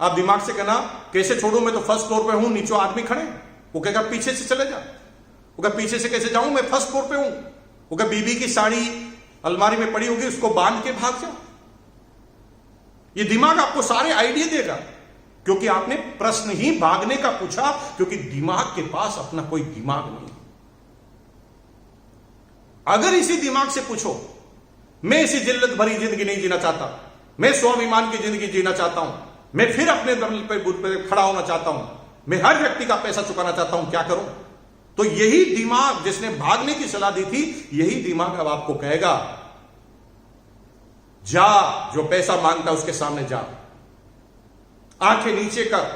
आप दिमाग से कहना कैसे छोड़ू, मैं तो फर्स्ट फ्लोर पे हूं, नीचे आदमी खड़े, वो कहेगा पीछे से चले जा। वो कहेगा पीछे से कैसे जाऊं, मैं फर्स्ट फ्लोर पे हूं। वो कहेगा बीबी की साड़ी अलमारी में पड़ी होगी, उसको बांध के भाग जाओ। ये दिमाग आपको सारे आइडिया देगा, क्योंकि आपने प्रश्न ही भागने का पूछा, क्योंकि दिमाग के पास अपना कोई दिमाग नहीं। अगर इसी दिमाग से पूछो, मैं इसी जिल्लत भरी जिंदगी नहीं जीना चाहता, मैं स्वाभिमान की जिंदगी जीना चाहता हूं, मैं फिर अपने दम पे खड़ा होना चाहता हूं, मैं हर व्यक्ति का पैसा चुकाना चाहता हूं, क्या करूं? तो यही दिमाग जिसने भागने की सलाह दी थी, यही दिमाग अब आपको कहेगा जा, जो पैसा मांगता उसके सामने जा, आंखें नीचे कर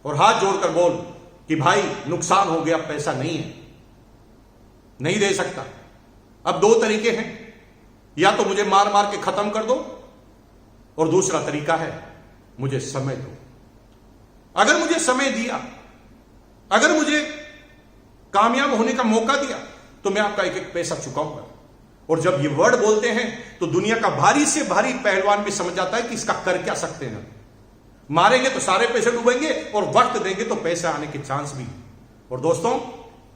और हाथ जोड़कर बोल कि भाई नुकसान हो गया, पैसा नहीं है, नहीं दे सकता। अब दो तरीके हैं, या तो मुझे मार मार के खत्म कर दो, और दूसरा तरीका है मुझे समय दो। अगर मुझे समय दिया, अगर मुझे कामयाब होने का मौका दिया, तो मैं आपका एक एक पैसा चुकाऊंगा। और जब ये वर्ड बोलते हैं तो दुनिया का भारी से भारी पहलवान भी समझ जाता है कि इसका कर क्या सकते हैं। मारेंगे तो सारे पैसे डूबेंगे, और वक्त देंगे तो पैसे आने के चांस भी। और दोस्तों,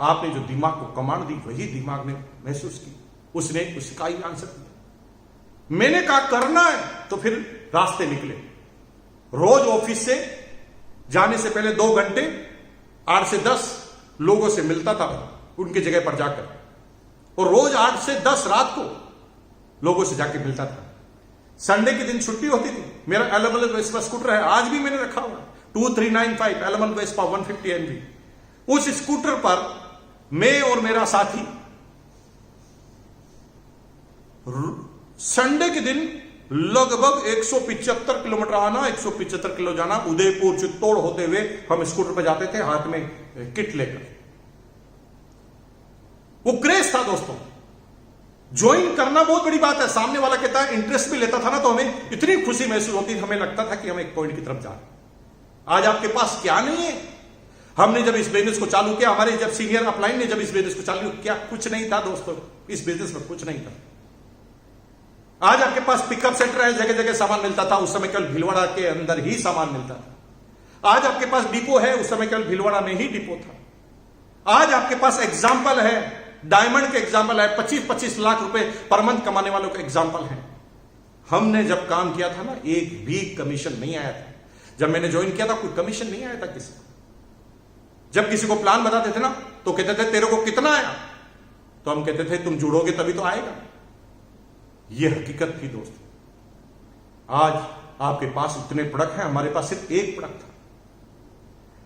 आपने जो दिमाग को कमांड दी, वही दिमाग ने महसूस की, उसने उसका ही आंसर दिया। मैंने कहा करना है, तो फिर रास्ते निकले। रोज ऑफिस से जाने से पहले 2 घंटे 8 से 10 लोगों से मिलता था उनकी जगह पर जाकर, और रोज 8 से 10 रात को लोगों से जाके मिलता था। संडे के दिन छुट्टी होती थी। मेरा एलेबल वेस्पा स्कूटर है, आज भी मैंने रखा हुआ 2395 एलेबल वेस्पा 150 NV। उस स्कूटर पर मैं और मेरा साथी संडे के दिन लगभग 175 किलोमीटर आना, 175 किलो जाना, उदयपुर चित्तौड़ होते हुए हम स्कूटर पर जाते थे, हाथ में किट लेकर। वो क्रेज था दोस्तों। ज्वाइन करना बहुत बड़ी बात है। सामने वाला कहता है, इंटरेस्ट भी लेता था ना, तो हमें इतनी खुशी महसूस होती थी, हमें लगता था कि हम एक पॉइंट की तरफ जा रहे हैं। आज आपके पास क्या नहीं है। हमने जब इस बिजनेस को चालू किया, हमारे जब सीनियर अपलाइन ने जब इस बिजनेस को चालू किया, कुछ नहीं था दोस्तों, इस बिजनेस में कुछ नहीं था। आज आपके पास पिकअप सेंटर है, जगह जगह सामान मिलता था। उस समय केवल भीलवाड़ा के अंदर ही सामान मिलता था। आज आपके पास डिपो है, उस समय केवल भीलवाड़ा में ही डिपो था। आज आपके पास एग्जाम्पल है, डायमंड के एग्जाम्पल है, 25-25 लाख रुपए पर मंथ कमाने वालों का एग्जाम्पल है। हमने जब काम किया था ना, एक भी कमीशन नहीं आया था। जब मैंने ज्वाइन किया था, कोई कमीशन नहीं आया था किसी को। जब किसी को प्लान बताते थे ना, तो कहते थे तेरे को कितना आया, तो हम कहते थे तुम जुड़ोगे तभी तो आएगा। यह हकीकत थी दोस्तों। आज आपके पास इतने प्रोडक्ट हैं, हमारे पास सिर्फ एक प्रोडक्ट था।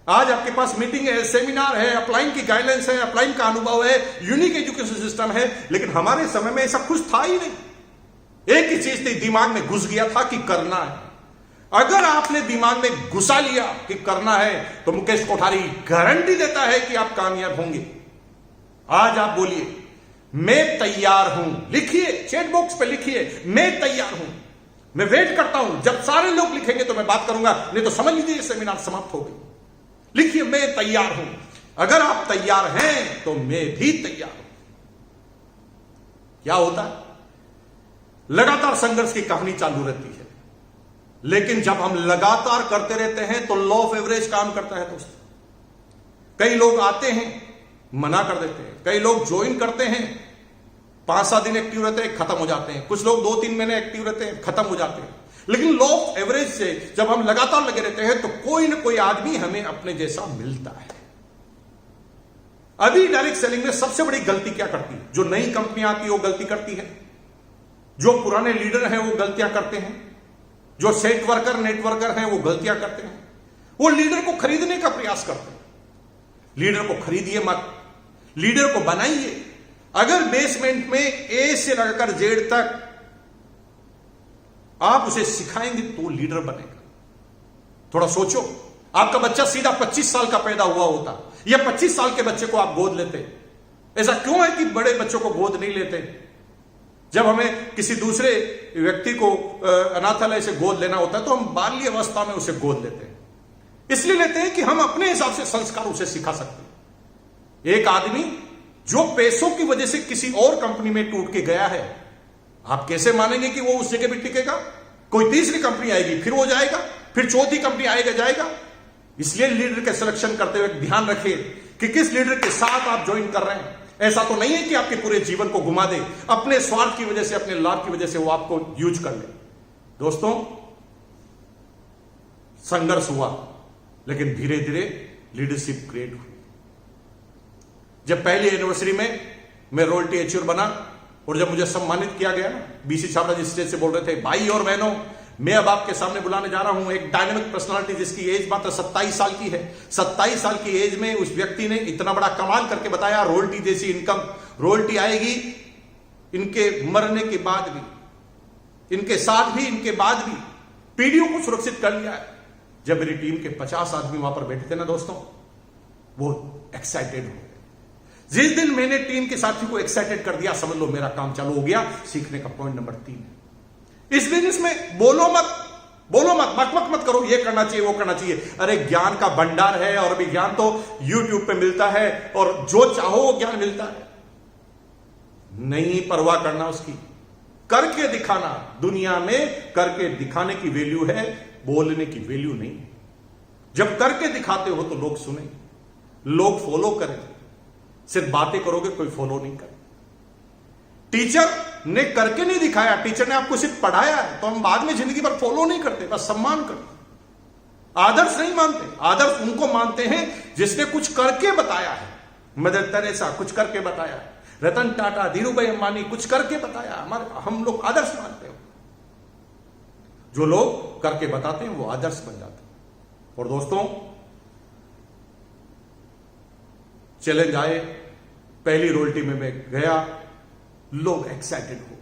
आज आपके पास मीटिंग है, सेमिनार है, अपलाइन की गाइडलाइंस है, अपलाइन का अनुभव है, यूनिक एजुकेशन सिस्टम है, लेकिन हमारे समय में ऐसा कुछ था ही नहीं। एक ही चीज थी, दिमाग में घुस गया था कि करना है। अगर आपने दिमाग में घुसा लिया कि करना है, तो मुकेश कोठारी गारंटी देता है कि आप कामयाब होंगे। आज आप बोलिए मैं तैयार हूं, लिखिए, चैट बॉक्स पे लिखिए मैं तैयार हूं। मैं वेट करता हूं, जब सारे लोग लिखेंगे तो मैं बात करूंगा, नहीं तो समझ लीजिए सेमिनार समाप्त हो गई। लिखिए मैं तैयार हूं। अगर आप तैयार हैं तो मैं भी तैयार हूं। क्या होता है, लगातार संघर्ष की कहानी चालू रहती है, लेकिन जब हम लगातार करते रहते हैं तो लॉ ऑफ एवरेज काम करता है दोस्तों। कई लोग आते हैं, मना कर देते हैं। कई लोग ज्वाइन करते हैं, 5-7 दिन एक्टिव रहते हैं, खत्म हो जाते हैं। कुछ लोग 2-3 महीने एक्टिव रहते हैं, खत्म हो जाते हैं। लेकिन लॉ ऑफ एवरेज से जब हम लगातार लगे रहते हैं, तो कोई ना कोई आदमी हमें अपने जैसा मिलता है। अभी डायरेक्ट सेलिंग में सबसे बड़ी गलती क्या करती है? जो नई कंपनियां आती है वो गलती करती है, जो पुराने लीडर हैं वो गलतियां करते हैं, जो सेट वर्कर नेटवर्कर हैं वो गलतियां करते हैं। वो लीडर को खरीदने का प्रयास करते हैं। लीडर को खरीदिए मत, लीडर को बनाइए। अगर बेसमेंट में ए से लगाकर जेड तक आप उसे सिखाएंगे तो लीडर बनेगा। थोड़ा सोचो, आपका बच्चा सीधा 25 साल का पैदा हुआ होता, या 25 साल के बच्चे को आप गोद लेते। ऐसा क्यों है कि बड़े बच्चों को गोद नहीं लेते? जब हमें किसी दूसरे व्यक्ति को अनाथालय से गोद लेना होता है तो हम बाल्य अवस्था में उसे गोद लेते हैं। इसलिए लेते हैं कि हम अपने हिसाब से संस्कार उसे सिखा सकते हैं। एक आदमी जो पैसों की वजह से किसी और कंपनी में टूट के गया है, आप कैसे मानेंगे कि वो उस जगह भी टिकेगा? कोई तीसरी कंपनी आएगी, फिर वो जाएगा, फिर चौथी कंपनी आएगा जाएगा। इसलिए लीडर के सिलेक्शन करते हुए ध्यान रखिए कि किस लीडर के साथ आप ज्वाइन कर रहे हैं। ऐसा तो नहीं है कि आपके पूरे जीवन को घुमा दे, अपने स्वार्थ की वजह से, अपने लाभ की वजह से वो आपको यूज कर ले। दोस्तों, संघर्ष हुआ, लेकिन धीरे धीरे लीडरशिप क्रिएट हुई। जब पहली एनिवर्सरी में मैं रॉयल्टी एच्योर बना और जब मुझे सम्मानित किया गया, बीसी छाबड़ा जी स्टेज से बोल रहे थे, भाई और बहनों, मैं अब आपके सामने बुलाने जा रहा हूं एक डायनामिक पर्सनालिटी जिसकी एज मात्र 27 साल की है। 27 साल की एज में उस व्यक्ति ने इतना बड़ा कमाल करके बताया, रॉयल्टी जैसी इनकम, रॉयल्टी आएगी इनके मरने के बाद भी, इनके साथ भी, इनके बाद भी, पीढ़ियों को सुरक्षित कर लिया है। जब मेरी टीम के 50 आदमी वहां पर बैठे थे ना दोस्तों, वो एक्साइटेड हो गए। जिस दिन मैंने टीम के साथी को एक्साइटेड कर दिया, समझ लो मेरा काम चालू हो गया। सीखने का पॉइंट नंबर 3 है, इस बिजनेस में बोलो मत, बकबक मत करो, ये करना चाहिए, वो करना चाहिए। अरे ज्ञान का भंडार है और अभी ज्ञान तो यूट्यूब पे मिलता है और जो चाहो वो ज्ञान मिलता है। नहीं परवाह करना उसकी, करके दिखाना। दुनिया में करके दिखाने की वैल्यू है, बोलने की वैल्यू नहीं। जब करके दिखाते हो तो लोग सुने, लोग फॉलो करें। सिर्फ बातें करोगे कोई फॉलो नहीं करे। टीचर ने करके नहीं दिखाया, टीचर ने आपको सिर्फ पढ़ाया है, तो हम बाद में जिंदगी भर फॉलो नहीं करते, बस सम्मान करते। आदर्श नहीं मानते, आदर्श उनको मानते हैं जिसने कुछ करके बताया है। मदर तेरेसा कुछ करके बताया है, रतन टाटा, धीरूभाई अंबानी कुछ करके बताया। हम लोग आदर्श मानते हो। जो लोग करके बताते हैं वो आदर्श बन जाते हैं। और दोस्तों, चैलेंज आए, पहली रॉयल्टी में मैं गया, लोग एक्साइटेड हो गए।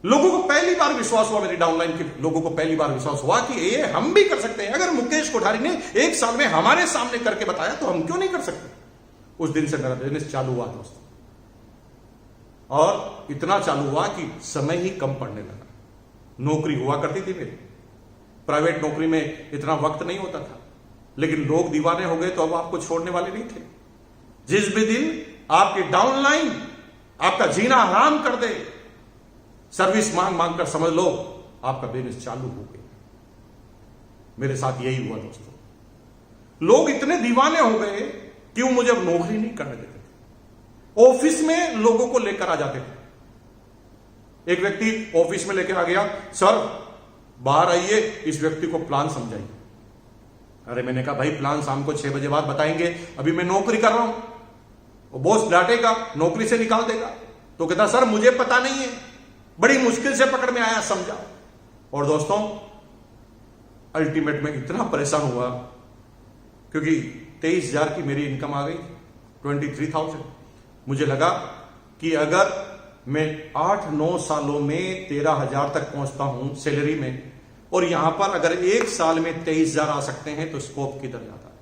लोगों को पहली बार विश्वास हुआ, मेरी डाउनलाइन के लोगों को पहली बार विश्वास हुआ कि ये हम भी कर सकते हैं। अगर मुकेश कोठारी ने 1 साल में हमारे सामने करके बताया तो हम क्यों नहीं कर सकते। उस दिन से मेरा बिजनेस चालू हुआ दोस्तों, और इतना चालू हुआ कि समय ही कम पड़ने लगा। नौकरी हुआ करती थी मेरी, प्राइवेट नौकरी में इतना वक्त नहीं होता था, लेकिन लोग दीवाने हो गए तो अब आपको छोड़ने वाले नहीं थे। जिस भी दिन आपकी डाउनलाइन आपका जीना हराम कर दे, सर्विस मांग मांग कर, समझ लो आपका बिजनेस चालू हो गया। मेरे साथ यही हुआ दोस्तों। लोग इतने दीवाने हो गए कि वो मुझे अब नौकरी नहीं करने देते थे। ऑफिस में लोगों को लेकर आ जाते थे। एक व्यक्ति ऑफिस में लेकर आ गया, सर बाहर आइए, इस व्यक्ति को प्लान समझाइए। अरे मैंने कहा, भाई प्लान शाम को 6 बजे बाद बताएंगे, अभी मैं नौकरी कर रहा हूं। वो बॉस डांटेगा, नौकरी से निकाल देगा। तो कहता, सर मुझे पता नहीं है, बड़ी मुश्किल से पकड़ में आया, समझा। और दोस्तों, अल्टीमेट में इतना परेशान हुआ क्योंकि 23,000 की मेरी इनकम आ गई, 23,000। मुझे लगा कि अगर मैं 8-9 सालों में 13,000 तक पहुंचता हूं सैलरी में, और यहां पर अगर 1 साल में 23,000 आ सकते हैं, तो स्कोप किधर जाता है।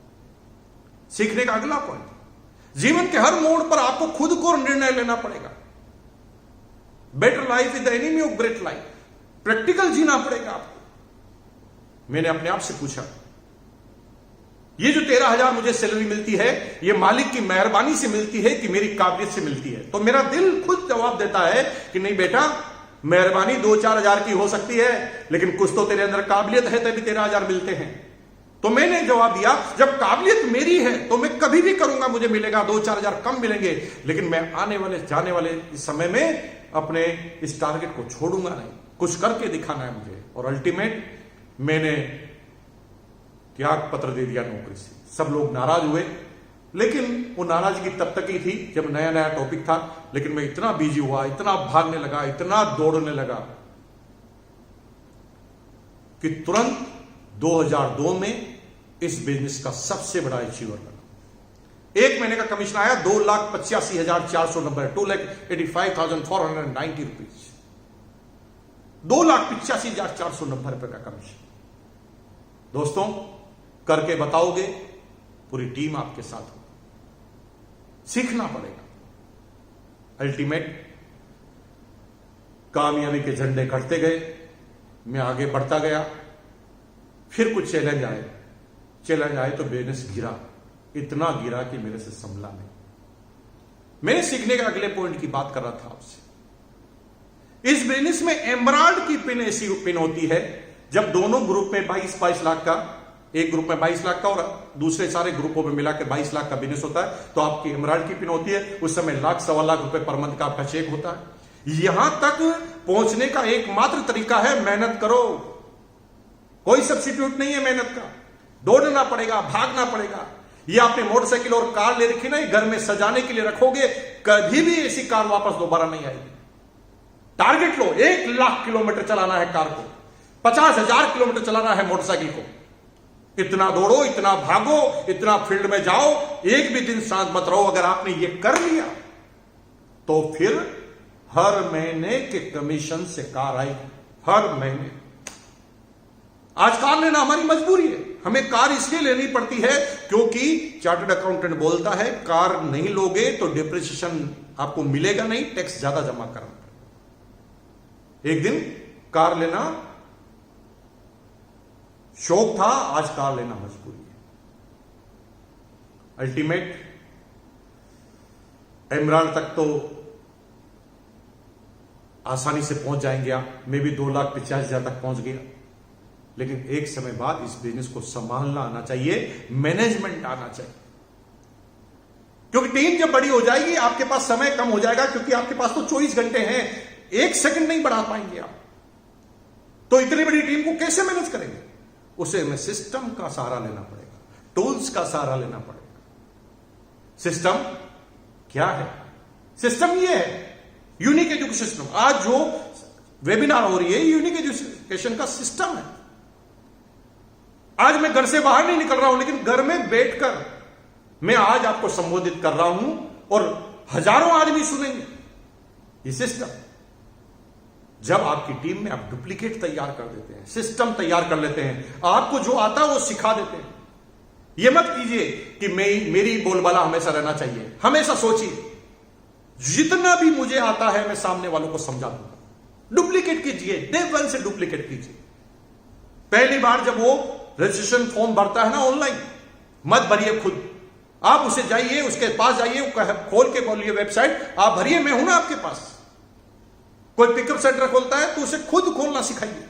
सीखने का अगला पॉइंट, जीवन के हर मोड़ पर आपको खुद को निर्णय लेना पड़ेगा। Better life is the enemy of great life. Practical जीना पड़ेगा आपको। मैंने अपने आप से पूछा, ये जो 13,000 मुझे सैलरी मिलती है, ये मालिक की मेहरबानी से मिलती है कि मेरी काबिलियत से मिलती है? तो मेरा दिल खुद जवाब देता है कि नहीं बेटा, मेहरबानी 2-4 हजार की हो सकती है, लेकिन कुछ तो तेरे अंदर काबिलियत है, तभी 13,000 मिलते हैं। तो मैंने जवाब दिया, जब काबिलियत मेरी है तो मैं कभी भी करूंगा, मुझे मिलेगा, 2-4 हजार कम मिलेंगे, लेकिन मैं आने वाले जाने वाले इस समय में अपने इस टारगेट को छोड़ूंगा नहीं। कुछ करके दिखाना है मुझे। और अल्टीमेट मैंने त्याग पत्र दे दिया नौकरी से। सब लोग नाराज हुए, लेकिन वो नाराजगी तब तक ही थी जब नया नया टॉपिक था। लेकिन मैं इतना बिजी हुआ, इतना भागने लगा, इतना दौड़ने लगा कि तुरंत 2002 में इस बिजनेस का सबसे बड़ा अचीवर बना। 1 महीने का कमीशन आया 2,85,490, 2,85,490 रुपीज, 2,85,490 रुपए का कमीशन। दोस्तों, करके बताओगे, पूरी टीम आपके साथ होगी। सीखना पड़ेगा। अल्टीमेट कामयाबी के झंडे कटते गए, मैं आगे बढ़ता गया। फिर कुछ चैलेंज आए तो बिजनेस गिरा, इतना गिरा कि मेरे से संभला नहीं। मैं सीखने के अगले पॉइंट की बात कर रहा था आपसे। इस बिजनेस में एमराल्ड की पिन ऐसी पिन होती है जब दोनों ग्रुप में 22-22 लाख का, एक ग्रुप में 22 लाख का और दूसरे सारे ग्रुपों में मिलाकर 22 लाख का बिजनेस होता है, तो आपकी एमराल्ड की पिन होती है, उस समय लाख सवा लाख रुपए पर मंथ का आपका चेक होता है। यहां तक पहुंचने का एकमात्र तरीका है मेहनत करो। कोई सब्स्टिट्यूट नहीं है मेहनत का। दौड़ना पड़ेगा, भागना पड़ेगा। ये आपने मोटरसाइकिल और कार ले रखी ना, घर में सजाने के लिए रखोगे, कभी भी ऐसी कार वापस दोबारा नहीं आएगी। टारगेट लो, 1 लाख किलोमीटर चलाना है कार को, 50,000 किलोमीटर चलाना है मोटरसाइकिल को। इतना दौड़ो, इतना भागो, इतना फील्ड में जाओ, एक भी दिन शांत मत रहो। अगर आपने ये कर लिया तो फिर हर महीने के कमीशन से कार आएगी, हर महीने। आज कार लेना हमारी मजबूरी है। हमें कार इसलिए लेनी पड़ती है क्योंकि चार्टर्ड अकाउंटेंट बोलता है कार नहीं लोगे तो डिप्रिसिएशन आपको मिलेगा नहीं, टैक्स ज्यादा जमा करना पड़ेगा। एक दिन कार लेना शौक था, आज कार लेना मजबूरी है। अल्टीमेट एमराल्ड तक तो आसानी से पहुंच जाएंगे आप, मैं भी 2,50,000 तक पहुंच गया। लेकिन एक समय बाद इस बिजनेस को संभालना आना चाहिए, मैनेजमेंट आना चाहिए। क्योंकि टीम जब बड़ी हो जाएगी, आपके पास समय कम हो जाएगा, क्योंकि आपके पास तो 24 घंटे हैं, 1 सेकंड नहीं बढ़ा पाएंगे आप। तो इतनी बड़ी टीम को कैसे मैनेज करेंगे? उसे हमें सिस्टम का सहारा लेना पड़ेगा, टूल्स का सहारा लेना पड़ेगा। सिस्टम क्या है? सिस्टम ये है यूनिक एजुकेशन सिस्टम। आज जो वेबिनार हो रही है, यूनिक एजुकेशन का सिस्टम है। आज मैं घर से बाहर नहीं निकल रहा हूं, लेकिन घर में बैठकर मैं आज आपको संबोधित कर रहा हूं और हजारों आदमी सुनेंगे। ये सिस्टम, जब आपकी टीम में आप डुप्लीकेट तैयार कर देते हैं, सिस्टम तैयार कर लेते हैं, आपको जो आता है वो सिखा देते हैं। यह मत कीजिए कि मेरी बोलबाला हमेशा रहना चाहिए। हमेशा सोचिए जितना भी मुझे आता है मैं सामने वालों को समझा दूंगा। डुप्लीकेट कीजिए, डे 1 से डुप्लीकेट कीजिए। पहली बार जब वो रजिस्ट्रेशन फॉर्म भरता है ना ऑनलाइन, मत भरिए खुद। आप उसे जाइए, उसके पास जाइए, खोल के बोलिए वेबसाइट, आप भरिए, मैं हूं ना आपके पास। कोई पिकअप सेंटर खोलता है तो उसे खुद खोलना सिखाइए।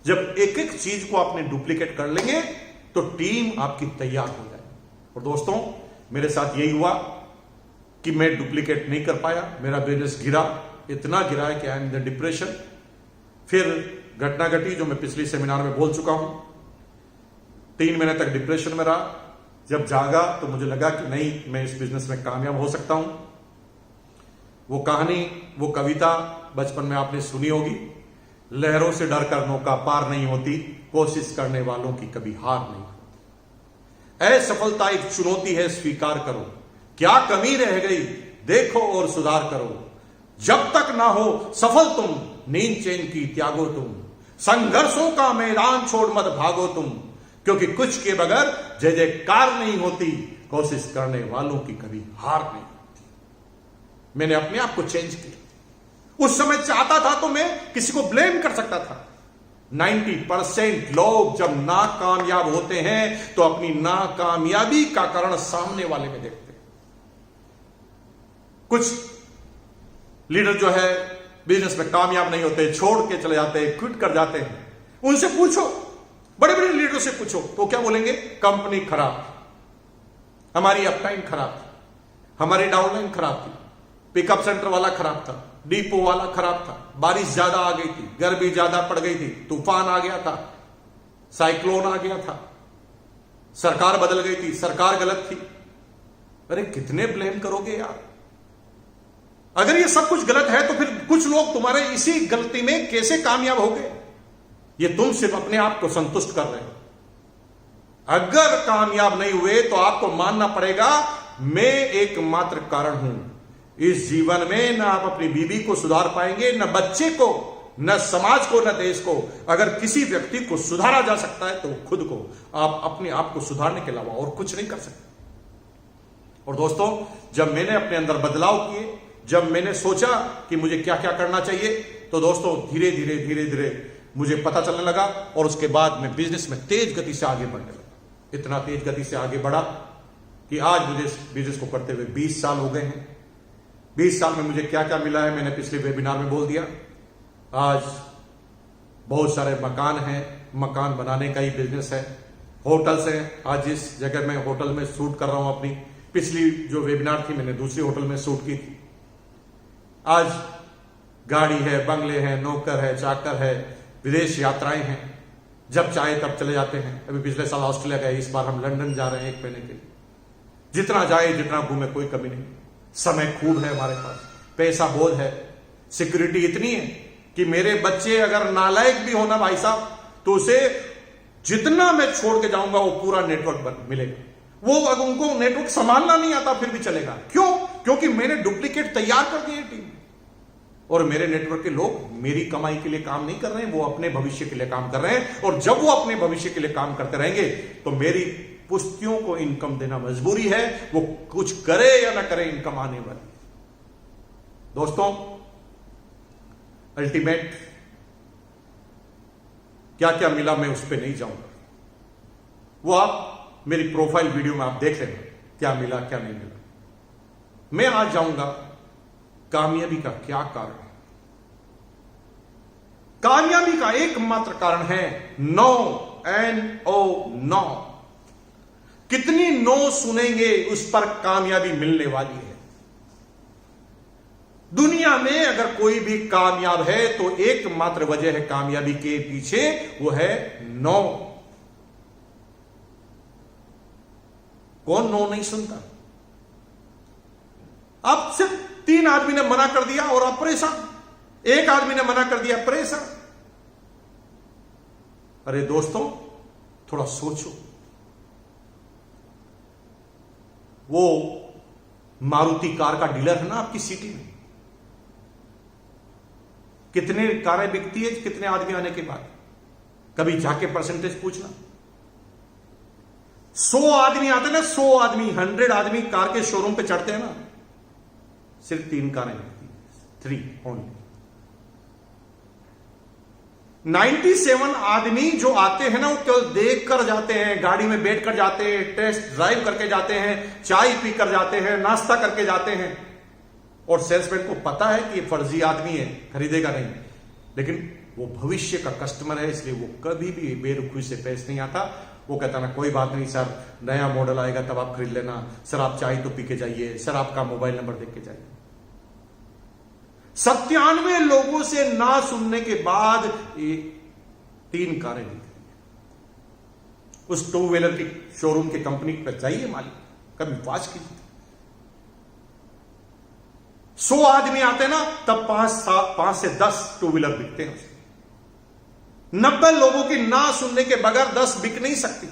जब एक एक चीज को आपने डुप्लीकेट कर लेंगे तो टीम आपकी तैयार हो जाएगी। और दोस्तों, मेरे साथ यही हुआ कि मैं डुप्लीकेट नहीं कर पाया, मेरा बिजनेस गिरा, इतना गिरा है कि आई एम द डिप्रेशन। फिर घटना घटी जो मैं पिछली सेमिनार में बोल चुका हूं। 3 महीने तक डिप्रेशन में रहा। जब जागा तो मुझे लगा कि नहीं, मैं इस बिजनेस में कामयाब हो सकता हूं। वो कहानी, वो कविता बचपन में आपने सुनी होगी, लहरों से डरकर नौका पार नहीं होती, कोशिश करने वालों की कभी हार नहीं होती। असफलता एक चुनौती है, स्वीकार करो। क्या कमी रह गई देखो और सुधार करो। जब तक ना हो सफल तुम, नींद चैन की त्यागो तुम। संघर्षों का मैदान छोड़ मत भागो तुम, क्योंकि कुछ के बगैर जय जयकार नहीं होती, कोशिश करने वालों की कभी हार नहीं होती। मैंने अपने आप को चेंज किया। उस समय चाहता था तो मैं किसी को ब्लेम कर सकता था। 90% लोग जब नाकामयाब होते हैं तो अपनी नाकामयाबी का कारण सामने वाले में देखते हैं। कुछ लीडर जो है बिजनेस में कामयाब नहीं होते, छोड़ के चले जाते हैं, क्विट कर जाते हैं। उनसे पूछो, बड़े बड़े लीडरों से पूछो तो क्या बोलेंगे? कंपनी खराब थी, हमारी अपटाइम खराब थी, हमारी डाउनलाइन खराब थी, पिकअप सेंटर वाला खराब था, डिपो वाला खराब था, बारिश ज्यादा आ गई थी, गर्मी ज्यादा पड़ गई थी, तूफान आ गया था, साइक्लोन आ गया था, सरकार बदल गई थी, सरकार गलत थी। अरे कितने ब्लेम करोगे यार? अगर ये सब कुछ गलत है तो फिर कुछ लोग तुम्हारे इसी गलती में कैसे कामयाब हो गए? ये तुम सिर्फ अपने आप को संतुष्ट कर रहे हो। अगर कामयाब नहीं हुए तो आपको मानना पड़ेगा मैं एकमात्र कारण हूं। इस जीवन में ना आप अपनी बीवी को सुधार पाएंगे, न बच्चे को, न समाज को, न देश को। अगर किसी व्यक्ति को सुधारा जा सकता है तो खुद को। आप अपने आप को सुधारने के अलावा और कुछ नहीं कर सकते। और दोस्तों, जब मैंने अपने अंदर बदलाव किए, जब मैंने सोचा कि मुझे क्या क्या करना चाहिए, तो दोस्तों धीरे धीरे मुझे पता चलने लगा। और उसके बाद मैं बिजनेस में तेज गति से आगे बढ़ने लगा। इतना तेज गति से आगे बढ़ा कि आज मुझे बिजनेस को करते हुए 20 साल हो गए हैं। 20 साल में मुझे क्या क्या मिला है मैंने पिछले वेबिनार में बोल दिया। आज बहुत सारे मकान हैं, मकान बनाने का ही बिजनेस है, होटल्स हैं। आज जिस जगह मैं होटल में शूट कर रहा हूं, अपनी पिछली जो वेबिनार थी मैंने दूसरी होटल में शूट की थी। आज गाड़ी है, बंगले हैं, नौकर है, चाकर है, विदेश यात्राएं हैं, जब चाहे तब चले जाते हैं। अभी पिछले साल ऑस्ट्रेलिया गए, इस बार हम लंदन जा रहे हैं 1 महीने के लिए। जितना जाए जितना घूमे कोई कमी नहीं। समय खूब है हमारे पास, पैसा बहुत है, सिक्योरिटी इतनी है कि मेरे बच्चे अगर नालायक भी होना भाई साहब, तो उसे जितना मैं छोड़ के जाऊंगा वो पूरा नेटवर्क मिलेगा। वो अगर उनको नेटवर्क संभालना नहीं आता फिर भी चलेगा। क्यों? क्योंकि मैंने डुप्लीकेट तैयार कर दिए टीम, और मेरे नेटवर्क के लोग मेरी कमाई के लिए काम नहीं कर रहे हैं, वो अपने भविष्य के लिए काम कर रहे हैं। और जब वो अपने भविष्य के लिए काम करते रहेंगे तो मेरी पुश्तियों को इनकम देना मजबूरी है। वो कुछ करे या ना करे, इनकम आने वाली। दोस्तों, अल्टीमेट क्या क्या मिला मैं उस पर नहीं जाऊंगा, वो आप मेरी प्रोफाइल वीडियो में आप देख लेना क्या मिला क्या नहीं मिला। मैं आज जाऊंगा कामयाबी का क्या कारण है। कामयाबी का एकमात्र कारण है नो, NO, नो। कितनी नो सुनेंगे उस पर कामयाबी मिलने वाली है। दुनिया में अगर कोई भी कामयाब है तो एकमात्र वजह है कामयाबी के पीछे, वो है नो। कौन नो नहीं सुनता? अब सिर्फ 3 आदमी ने मना कर दिया और आप परेशान, 1 आदमी ने मना कर दिया परेशान। अरे दोस्तों, थोड़ा सोचो। वो मारुति कार का डीलर है ना आपकी सिटी में, कितने कारें बिकती है कितने आदमी आने के बाद? कभी जाके परसेंटेज पूछना। 100 आदमी आते ना, 100 आदमी, 100 आदमी कार के शोरूम पे चढ़ते हैं ना, सिर्फ 3 कारें बिकती हैं, 3 ओनली। 97 आदमी जो आते हैं ना, वो केवल देख कर जाते हैं, गाड़ी में बैठ कर जाते हैं, टेस्ट ड्राइव करके जाते हैं, चाय पी कर जाते हैं, नाश्ता करके जाते हैं। और सेल्समैन को पता है कि ये फर्जी आदमी है, खरीदेगा नहीं, लेकिन वो भविष्य का कस्टमर है, इसलिए वो कभी भी बेरुखी से पेश नहीं आता। वो कहता ना कोई बात नहीं सर, नया मॉडल आएगा तब आप खरीद लेना, सर आप चाय तो पी के जाइए, सर आपका मोबाइल नंबर देख के जाइए। 97 लोगों से ना सुनने के बाद 3 कारें ली। उस 2 व्हीलर की शोरूम की कंपनी पर जाइए मालिक, कभी वाच कीजिए। 100 आदमी आते ना, तब 5 से 10 2 व्हीलर बिकते हैं। 90 लोगों की ना सुनने के बगैर 10 बिक नहीं सकती।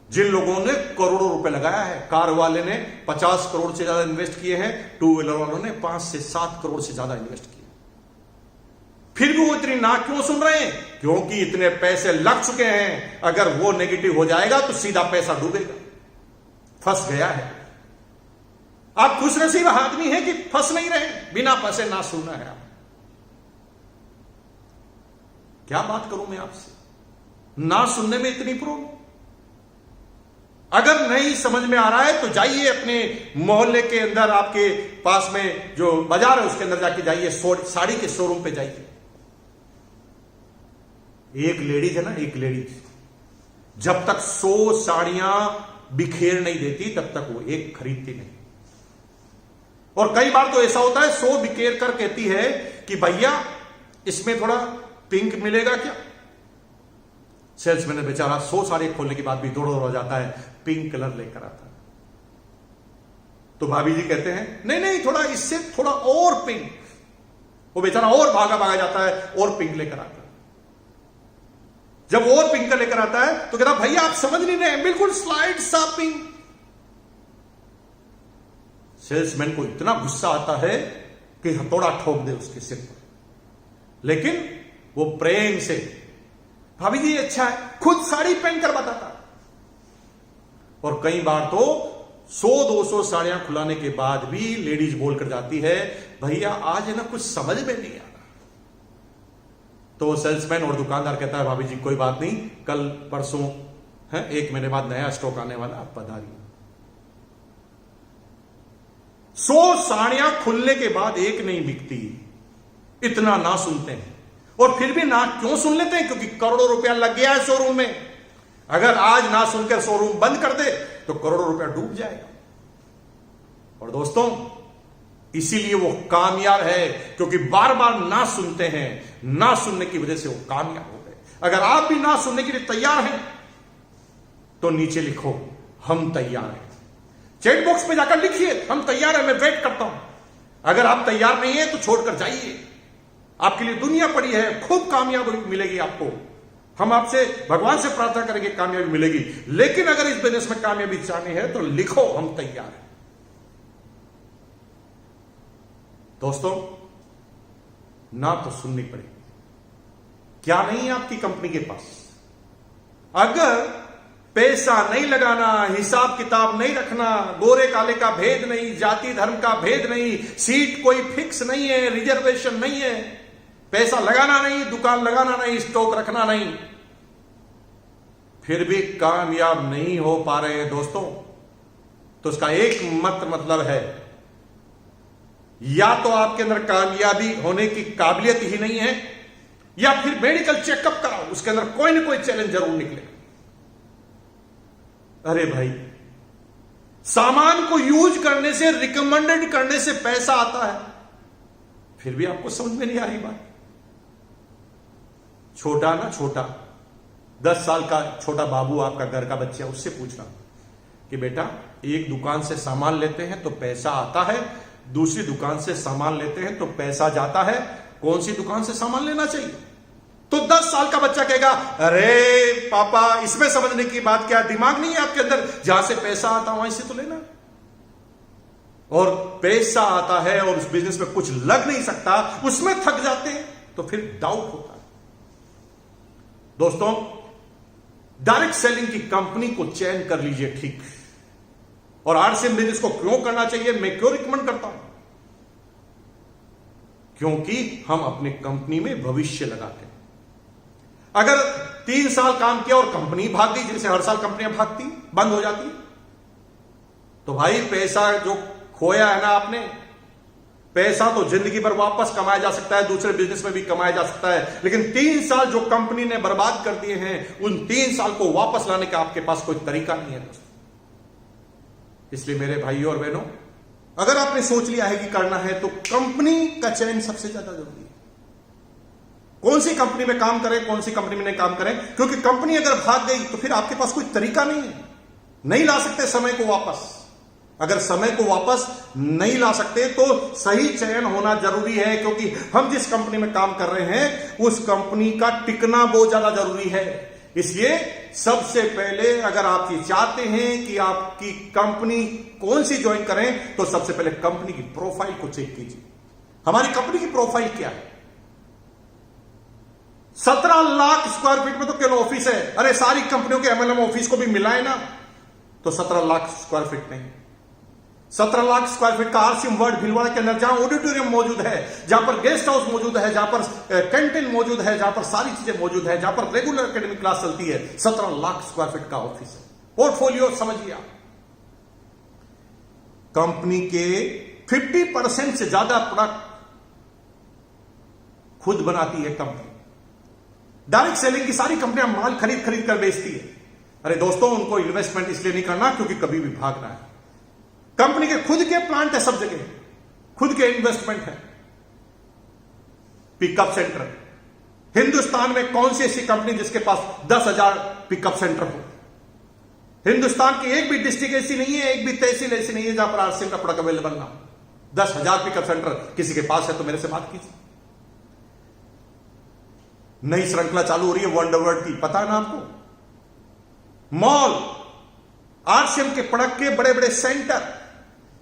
जिन लोगों ने करोड़ों रुपए लगाया है, कार वाले ने 50 करोड़ से ज्यादा इन्वेस्ट किए हैं, 2 व्हीलर वालों ने 5 से 7 करोड़ से ज्यादा इन्वेस्ट किए, फिर भी वो इतनी ना क्यों सुन रहे हैं? क्योंकि इतने पैसे लग चुके हैं। अगर वो नेगेटिव हो जाएगा तो सीधा पैसा डूबेगा, फंस गया है। आप खुशनसीब आदमी हैं कि फंस नहीं रहे, बिना फंसे ना सुनना है। आप क्या बात करूं मैं आपसे, ना सुनने में इतनी प्रॉब्लम। अगर नहीं समझ में आ रहा है तो जाइए अपने मोहल्ले के अंदर, आपके पास में जो बाजार है उसके अंदर जाके जाइए, साड़ी के शोरूम पे जाइए। एक लेडीज है ना, एक लेडीज जब तक 100 साड़ियां बिखेर नहीं देती तब तक वो एक खरीदती नहीं। और कई बार तो ऐसा होता है 100 बिखेर कर कहती है कि भैया इसमें थोड़ा पिंक मिलेगा क्या? सेल्समैन बेचारा 100 साड़ी खोलने के बाद भी दौड़ जाता है, पिंक कलर लेकर आता है। तो भाभी जी कहते हैं नहीं नहीं, थोड़ा इससे थोड़ा और पिंक। वो बेचारा और भागा जाता है और पिंक लेकर आता है। जब और पिंक लेकर आता है तो कहता भैया आप समझ नहीं रहे, बिल्कुल स्लाइड सा पिंक। सेल्समैन को इतना गुस्सा आता है कि हथौड़ा ठोक दे उसके सिर पर, लेकिन वो प्रेम से भाभी जी अच्छा है, खुद साड़ी पहन कर बताता। और कई बार तो 100-200 साड़ियां खुलाने के बाद भी लेडीज बोलकर जाती है भैया आज है ना कुछ समझ में नहीं आ रहा। तो सेल्समैन और दुकानदार कहता है भाभी जी कोई बात नहीं, कल परसों है 1 महीने बाद नया स्टॉक आने वाला, आप पधारिए। 100 साड़ियां खुलने के बाद एक नहीं बिकती, इतना ना सुनते हैं। और फिर भी ना क्यों सुन लेते हैं? क्योंकि करोड़ों रुपया लग गया है शोरूम में। अगर आज ना सुनकर शोरूम बंद कर दे तो करोड़ों रुपया डूब जाएगा। और दोस्तों, इसीलिए वो कामयाब है, क्योंकि बार बार ना सुनते हैं। ना सुनने की वजह से वो कामयाब हो गए। अगर आप भी ना सुनने के लिए तैयार हैं तो नीचे लिखो, हम तैयार हैं। चैट बॉक्स पे जाकर लिखिए, हम तैयार हैं, मैं वेट करता हूं। अगर आप तैयार नहीं है तो छोड़कर जाइए। आपके लिए दुनिया पड़ी है, खूब कामयाबी मिलेगी आपको। हम आपसे, भगवान से प्रार्थना करेंगे कामयाबी मिलेगी। लेकिन अगर इस बिजनेस में कामयाबी चाहनी है तो लिखो, हम तैयार हैं। दोस्तों, ना तो सुननी पड़ेगी। क्या नहीं है आपकी कंपनी के पास? अगर पैसा नहीं लगाना, हिसाब किताब नहीं रखना, गोरे काले का भेद नहीं, जाति धर्म का भेद नहीं, सीट कोई फिक्स नहीं है, रिजर्वेशन नहीं है, पैसा लगाना नहीं, दुकान लगाना नहीं, स्टॉक रखना नहीं, फिर भी कामयाब नहीं हो पा रहे हैं दोस्तों, तो उसका एक मतलब है, या तो आपके अंदर कामयाबी होने की काबिलियत ही नहीं है, या फिर मेडिकल चेकअप कराओ, उसके अंदर कोई ना कोई चैलेंज जरूर निकलेगा। अरे भाई, सामान को यूज करने से, रिकमेंडेड करने से पैसा आता है, फिर भी आपको समझ में नहीं आ रही बात। छोटा ना छोटा 10 साल का छोटा बाबू, आपका घर का बच्चा, उससे पूछना कि बेटा, एक दुकान से सामान लेते हैं तो पैसा आता है, दूसरी दुकान से सामान लेते हैं तो पैसा जाता है, कौन सी दुकान से सामान लेना चाहिए? तो 10 साल का बच्चा कहेगा, अरे पापा, इसमें समझने की बात क्या, दिमाग नहीं है आपके अंदर? जहां से पैसा आता वहीं से तो लेना। और पैसा आता है और उस बिजनेस में कुछ लग नहीं सकता, उसमें थक जाते हैं, तो फिर डाउट होता है। दोस्तों, डायरेक्ट सेलिंग की कंपनी को चयन कर लीजिए ठीक। और आरसीएम बिजनेस को क्यों करना चाहिए, मैं क्यों रिकमेंड करता हूं? क्योंकि हम अपने कंपनी में भविष्य लगाते हैं। अगर 3 साल काम किया और कंपनी भाग गई, जैसे हर साल कंपनियां भागती, बंद हो जाती, तो भाई पैसा जो खोया है ना आपने, पैसा तो जिंदगी भर वापस कमाया जा सकता है, दूसरे बिजनेस में भी कमाया जा सकता है, लेकिन 3 साल जो कंपनी ने बर्बाद कर दिए हैं, उन 3 साल को वापस लाने का आपके पास कोई तरीका नहीं है दोस्तों। इसलिए मेरे भाइयों और बहनों, अगर आपने सोच लिया है कि करना है, तो कंपनी का चयन सबसे ज्यादा जरूरी है। कौन सी कंपनी में काम करें, कौन सी कंपनी में नहीं काम करें, क्योंकि कंपनी अगर भाग गई तो फिर आपके पास कोई तरीका नहीं है, नहीं ला सकते समय को वापस। अगर समय को वापस नहीं ला सकते तो सही चयन होना जरूरी है, क्योंकि हम जिस कंपनी में काम कर रहे हैं उस कंपनी का टिकना बहुत ज्यादा जरूरी है। इसलिए सबसे पहले अगर आप ये चाहते हैं कि आपकी कंपनी कौन सी ज्वाइन करें, तो सबसे पहले कंपनी की प्रोफाइल को चेक कीजिए। हमारी कंपनी की प्रोफाइल क्या है? 17 लाख स्क्वायर फीट में तो केवल ऑफिस है। अरे सारी कंपनियों के एमएलएम ऑफिस को भी मिलाए ना, तो 17 लाख स्क्वायर फीट नहीं, 17 लाख स्क्वायर फीट का आरसीएम वर्ल्ड भीलवाड़ा के अंदर, जहां ऑडिटोरियम मौजूद है, जहां पर गेस्ट हाउस मौजूद है, जहां पर कैंटीन मौजूद है, जहां पर सारी चीजें मौजूद है, जहां पर रेगुलर एकेडमिक क्लास चलती है, 17 लाख स्क्वायर फीट का ऑफिस है। पोर्टफोलियो समझिए आप, कंपनी के 50% से ज्यादा प्रोडक्ट खुद बनाती है कंपनी। डायरेक्ट सेलिंग की सारी कंपनियां माल खरीद कर बेचती है। अरे दोस्तों, उनको इन्वेस्टमेंट इसलिए नहीं करना क्योंकि कभी भी भागना है। कंपनी के खुद के प्लांट है, सब जगह खुद के इन्वेस्टमेंट है। पिकअप सेंटर, हिंदुस्तान में कौन सी ऐसी कंपनी जिसके पास 10,000 पिकअप सेंटर हो? हिंदुस्तान की एक भी डिस्ट्रिक्ट ऐसी नहीं है, एक भी तहसील ऐसी नहीं है जहां पर आरसीएम का प्रोडक्ट अवेलेबल ना हो। 10,000 पिकअप सेंटर किसी के पास है तो मेरे से बात कीजिए। नई श्रृंखला चालू हो रही है वंडरवर्ल्ड की, पता है ना आपको? मॉल, आरसीएम के प्रोडक्ट के बड़े बड़े सेंटर,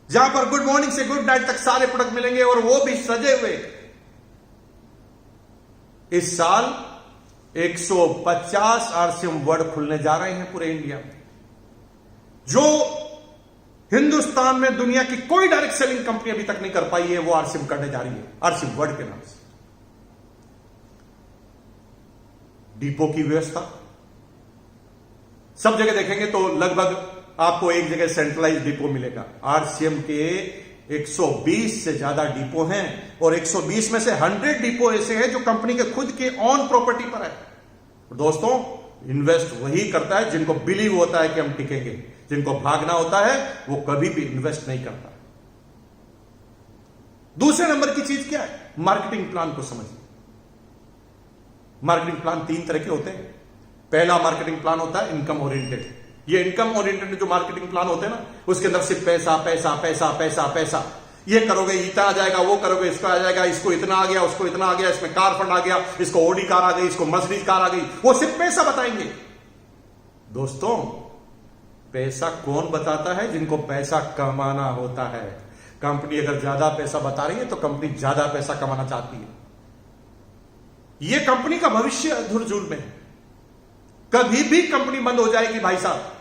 जहां पर गुड मॉर्निंग से गुड नाइट तक सारे प्रोडक्ट मिलेंगे और वो भी सजे हुए। इस साल 150 आरसीएम वर्ल्ड खुलने जा रहे हैं पूरे इंडिया में, जो हिंदुस्तान में दुनिया की कोई डायरेक्ट सेलिंग कंपनी अभी तक नहीं कर पाई है, वो आरसीएम करने जा रही है, आरसीएम वर्ल्ड के नाम से। डिपो की व्यवस्था सब जगह देखेंगे तो लगभग आपको एक जगह सेंट्रलाइज डिपो मिलेगा। आरसीएम के 120 से ज्यादा डिपो हैं और 120 में से 100 डिपो ऐसे हैं जो कंपनी के खुद के ऑन प्रॉपर्टी पर है। दोस्तों, इन्वेस्ट वही करता है जिनको बिलीव होता है कि हम टिकेंगे। जिनको भागना होता है वो कभी भी इन्वेस्ट नहीं करता। दूसरे नंबर की चीज क्या है? मार्केटिंग प्लान को समझिए। मार्केटिंग प्लान 3 तरह के होते हैं। पहला मार्केटिंग प्लान होता है इनकम ओरिएंटेड। ये इनकम ओरिएंटेड जो मार्केटिंग प्लान होते हैं ना, उसके अंदर सिर्फ पैसा पैसा पैसा पैसा पैसा, ये करोगे इतना आ जाएगा, वो करोगे इसका आ जाएगा, इसको इतना आ गया, उसको इतना आ गया, इसमें कार फंड आ गया, इसको ओडी कार आ गई, इसको मर्सिडीज कार आ गई। वो सिर्फ पैसा बताएंगे। दोस्तों, पैसा कौन बताता है? जिनको पैसा कमाना होता है। कंपनी अगर ज्यादा पैसा बता रही है तो कंपनी ज्यादा पैसा कमाना चाहती है। यह कंपनी का भविष्य धुरझूल में है। कभी भी कंपनी बंद हो जाएगी भाई साहब।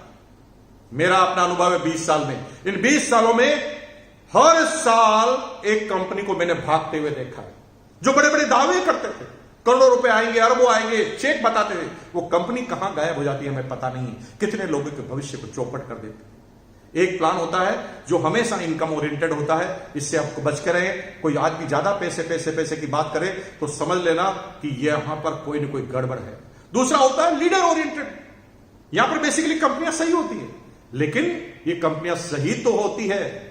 मेरा अपना अनुभव है 20 साल में। इन 20 सालों में हर साल एक कंपनी को मैंने भागते हुए देखा है। जो बड़े बड़े दावे करते थे, करोड़ों रुपए आएंगे, अरबों आएंगे, चेक बताते थे, वो कंपनी कहां गायब हो जाती है हमें पता नहीं है। कितने लोगों के भविष्य को चौपट कर देते हैं। एक प्लान होता है जो हमेशा इनकम ओरिएंटेड होता है। इससे आपको बच के रहें। कोई आदमी ज्यादा पैसे पैसे पैसे की बात करे तो समझ लेना कि यहां पर कोई ना कोई गड़बड़ है। दूसरा होता है लीडर ओरिएंटेड। यहां पर बेसिकली कंपनियां सही होती है, लेकिन ये कंपनियां सही तो होती है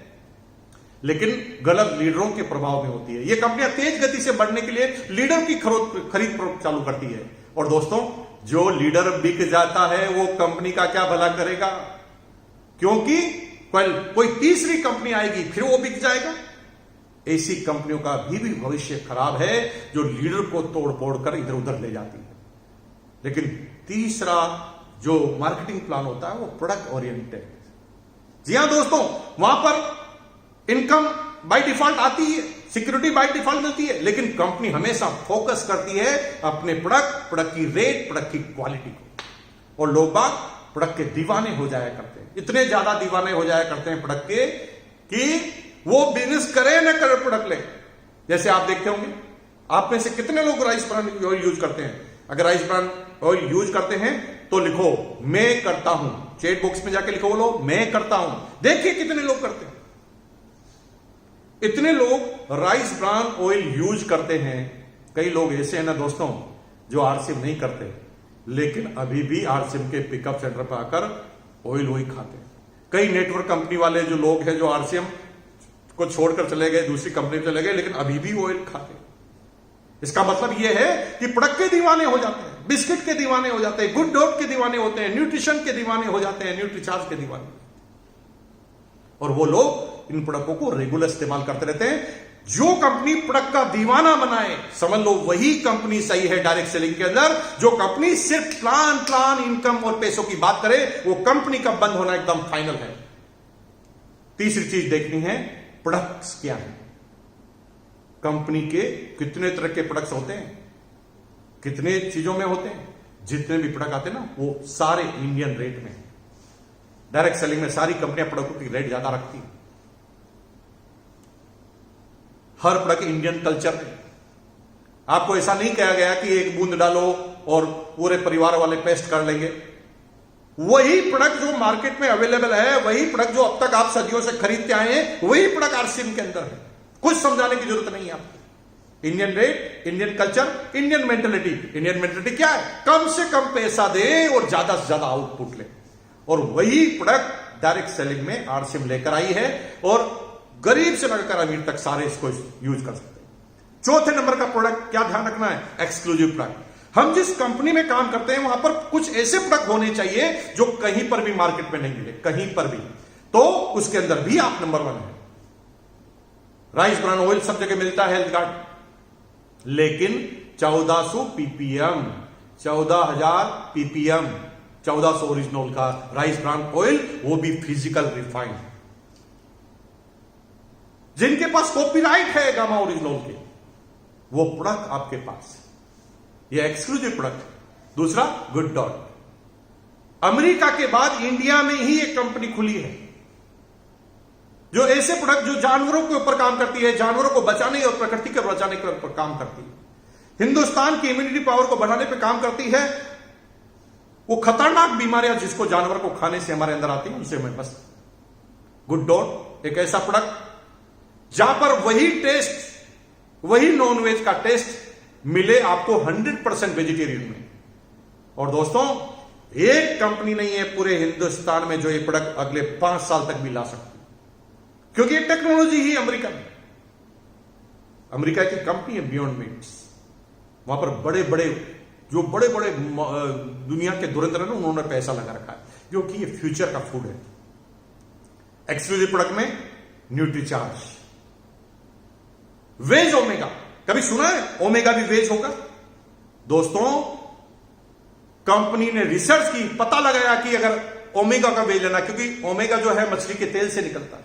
लेकिन गलत लीडरों के प्रभाव में होती है। ये कंपनियां तेज गति से बढ़ने के लिए लीडर की खरीद चालू करती है। और दोस्तों, जो लीडर बिक जाता है वो कंपनी का क्या भला करेगा? क्योंकि कोई तीसरी कंपनी आएगी, फिर वो बिक जाएगा। ऐसी कंपनियों का भी भविष्य खराब है जो लीडर को तोड़ फोड़ कर इधर उधर ले जाती है। लेकिन तीसरा जो मार्केटिंग प्लान होता है वो प्रोडक्ट ओरिएंटेड। जी हां दोस्तों, वहां पर इनकम बाय डिफॉल्ट आती है, सिक्योरिटी बाय डिफॉल्ट मिलती है, लेकिन कंपनी हमेशा फोकस करती है अपने प्रोडक्ट की रेट, प्रोडक्ट की क्वालिटी को। और लोग बाग प्रोडक्ट के दीवाने हो जाया करते हैं। इतने ज्यादा दीवाने हो जाया करते हैं प्रोडक्ट के कि वो बिजनेस करे न करे प्रोडक्ट ले। जैसे आप देखते होंगे, आप में से कितने लोग राइस ब्रान ऑयल यूज करते हैं? अगर राइस ब्रान ऑयल यूज करते हैं तो लिखो मैं करता हूं। चैट बॉक्स में जाके लिखो, बोलो मैं करता हूं। देखिए कितने लोग करते हैं। इतने लोग राइस ब्रान ऑयल यूज करते हैं। कई लोग ऐसे हैं ना दोस्तों जो आरसीएम नहीं करते, लेकिन अभी भी आरसीएम के पिकअप सेंटर पर आकर ऑयल वही खाते हैं। कई नेटवर्क कंपनी वाले जो लोग हैं जो आरसीएम को छोड़कर चले गए, दूसरी कंपनी में चले गए, लेकिन अभी भी ऑयल खाते हैं। इसका मतलब यह है कि प्रोडक्ट के दीवाने हो जाते हैं, बिस्किट के दीवाने हो जाते हैं, गुड डॉट के दीवाने होते हैं, न्यूट्रिशन के दीवाने हो जाते हैं, न्यूट्रीचार्ज के दीवाने। और वो लोग इन प्रोडक्टों को रेगुलर इस्तेमाल करते रहते हैं। जो कंपनी प्रोडक्ट का दीवाना बनाए, समझ लो वही कंपनी सही है डायरेक्ट सेलिंग के अंदर। जो कंपनी सिर्फ प्लान इनकम और पैसों की बात करे, वो कंपनी का बंद होना एकदम फाइनल है। तीसरी चीज देखनी है, प्रोडक्ट्स क्या है। कंपनी के कितने तरह के प्रोडक्ट्स होते हैं, कितने चीजों में होते हैं। जितने भी प्रोडक्ट आते हैं ना, वो सारे इंडियन रेट में। डायरेक्ट सेलिंग में सारी कंपनियां प्रोडक्टों की रेट ज्यादा रखती हैं। हर प्रोडक्ट इंडियन कल्चर में। आपको ऐसा नहीं कहा गया कि एक बूंद डालो और पूरे परिवार वाले पेस्ट कर लेंगे। वही प्रोडक्ट जो मार्केट में अवेलेबल है, वही प्रोडक्ट जो अब तक आप सदियों से खरीदते आए हैं, वही प्रोडक्ट आरसीएम के अंदर है। कुछ समझाने की जरूरत नहीं है आपको। Indian rate, Indian culture, Indian mentality. Indian mentality क्या है? कम से कम पैसा दे और ज्यादा से ज्यादा आउटपुट ले। और वही प्रोडक्ट डायरेक्ट सेलिंग में आरसीएम लेकर आई है और गरीब से लेकर अमीर तक सारे इसको यूज कर सकते हैं। चौथे नंबर का प्रोडक्ट क्या ध्यान रखना है? Exclusive product. हम जिस कंपनी में काम करते हैं वहां पर कुछ ऐसे प्रोडक्ट होने चाहिए जो कहीं पर भी मार्केट में नहीं मिले, कहीं पर भी। तो उसके अंदर भी आप नंबर 1 है। राइस ब्रान ऑयल सब जगह मिलता है, हेल्थ गार्ड, लेकिन 1400 पीपीएम, 14,000 पीपीएम, 1400 ओरिजिनल का राइस ब्रान ऑयल, वो भी फिजिकल रिफाइंड। जिनके पास कॉपीराइट है गामा ओरिजिनल के, वो प्रोडक्ट आपके पास, ये एक्सक्लूसिव प्रोडक्ट। दूसरा गुड डॉट। अमेरिका के बाद इंडिया में ही एक कंपनी खुली है जो ऐसे प्रोडक्ट जो जानवरों के ऊपर काम करती है, जानवरों को बचाने और प्रकृति को बचाने के ऊपर काम करती है, हिंदुस्तान की इम्यूनिटी पावर को बढ़ाने पर काम करती है। वो खतरनाक बीमारियां जिसको जानवर को खाने से हमारे अंदर आती है, उनसे हमें बस। गुड डॉट एक ऐसा प्रोडक्ट जहां पर वही टेस्ट, वही नॉनवेज का टेस्ट मिले आपको 100% वेजिटेरियन में। और दोस्तों, एक कंपनी नहीं है पूरे हिंदुस्तान में जो ये प्रोडक्ट अगले 5 साल तक भी ला सकती, क्योंकि ये टेक्नोलॉजी ही अमेरिका में, अमेरिका की कंपनी है बियॉन्ड मीट्स। वहां पर बड़े बड़े दुनिया के धुरंधर हैं, उन्होंने पैसा लगा रखा है, क्योंकि ये फ्यूचर का फूड है। एक्सक्लूसिव प्रोडक्ट में न्यूट्रीचार्ज, वेज ओमेगा, कभी सुना है ओमेगा भी वेज होगा? दोस्तों, कंपनी ने रिसर्च की, पता लगाया कि अगर ओमेगा का वेज लेना, क्योंकि ओमेगा जो है मछली के तेल से निकलता है,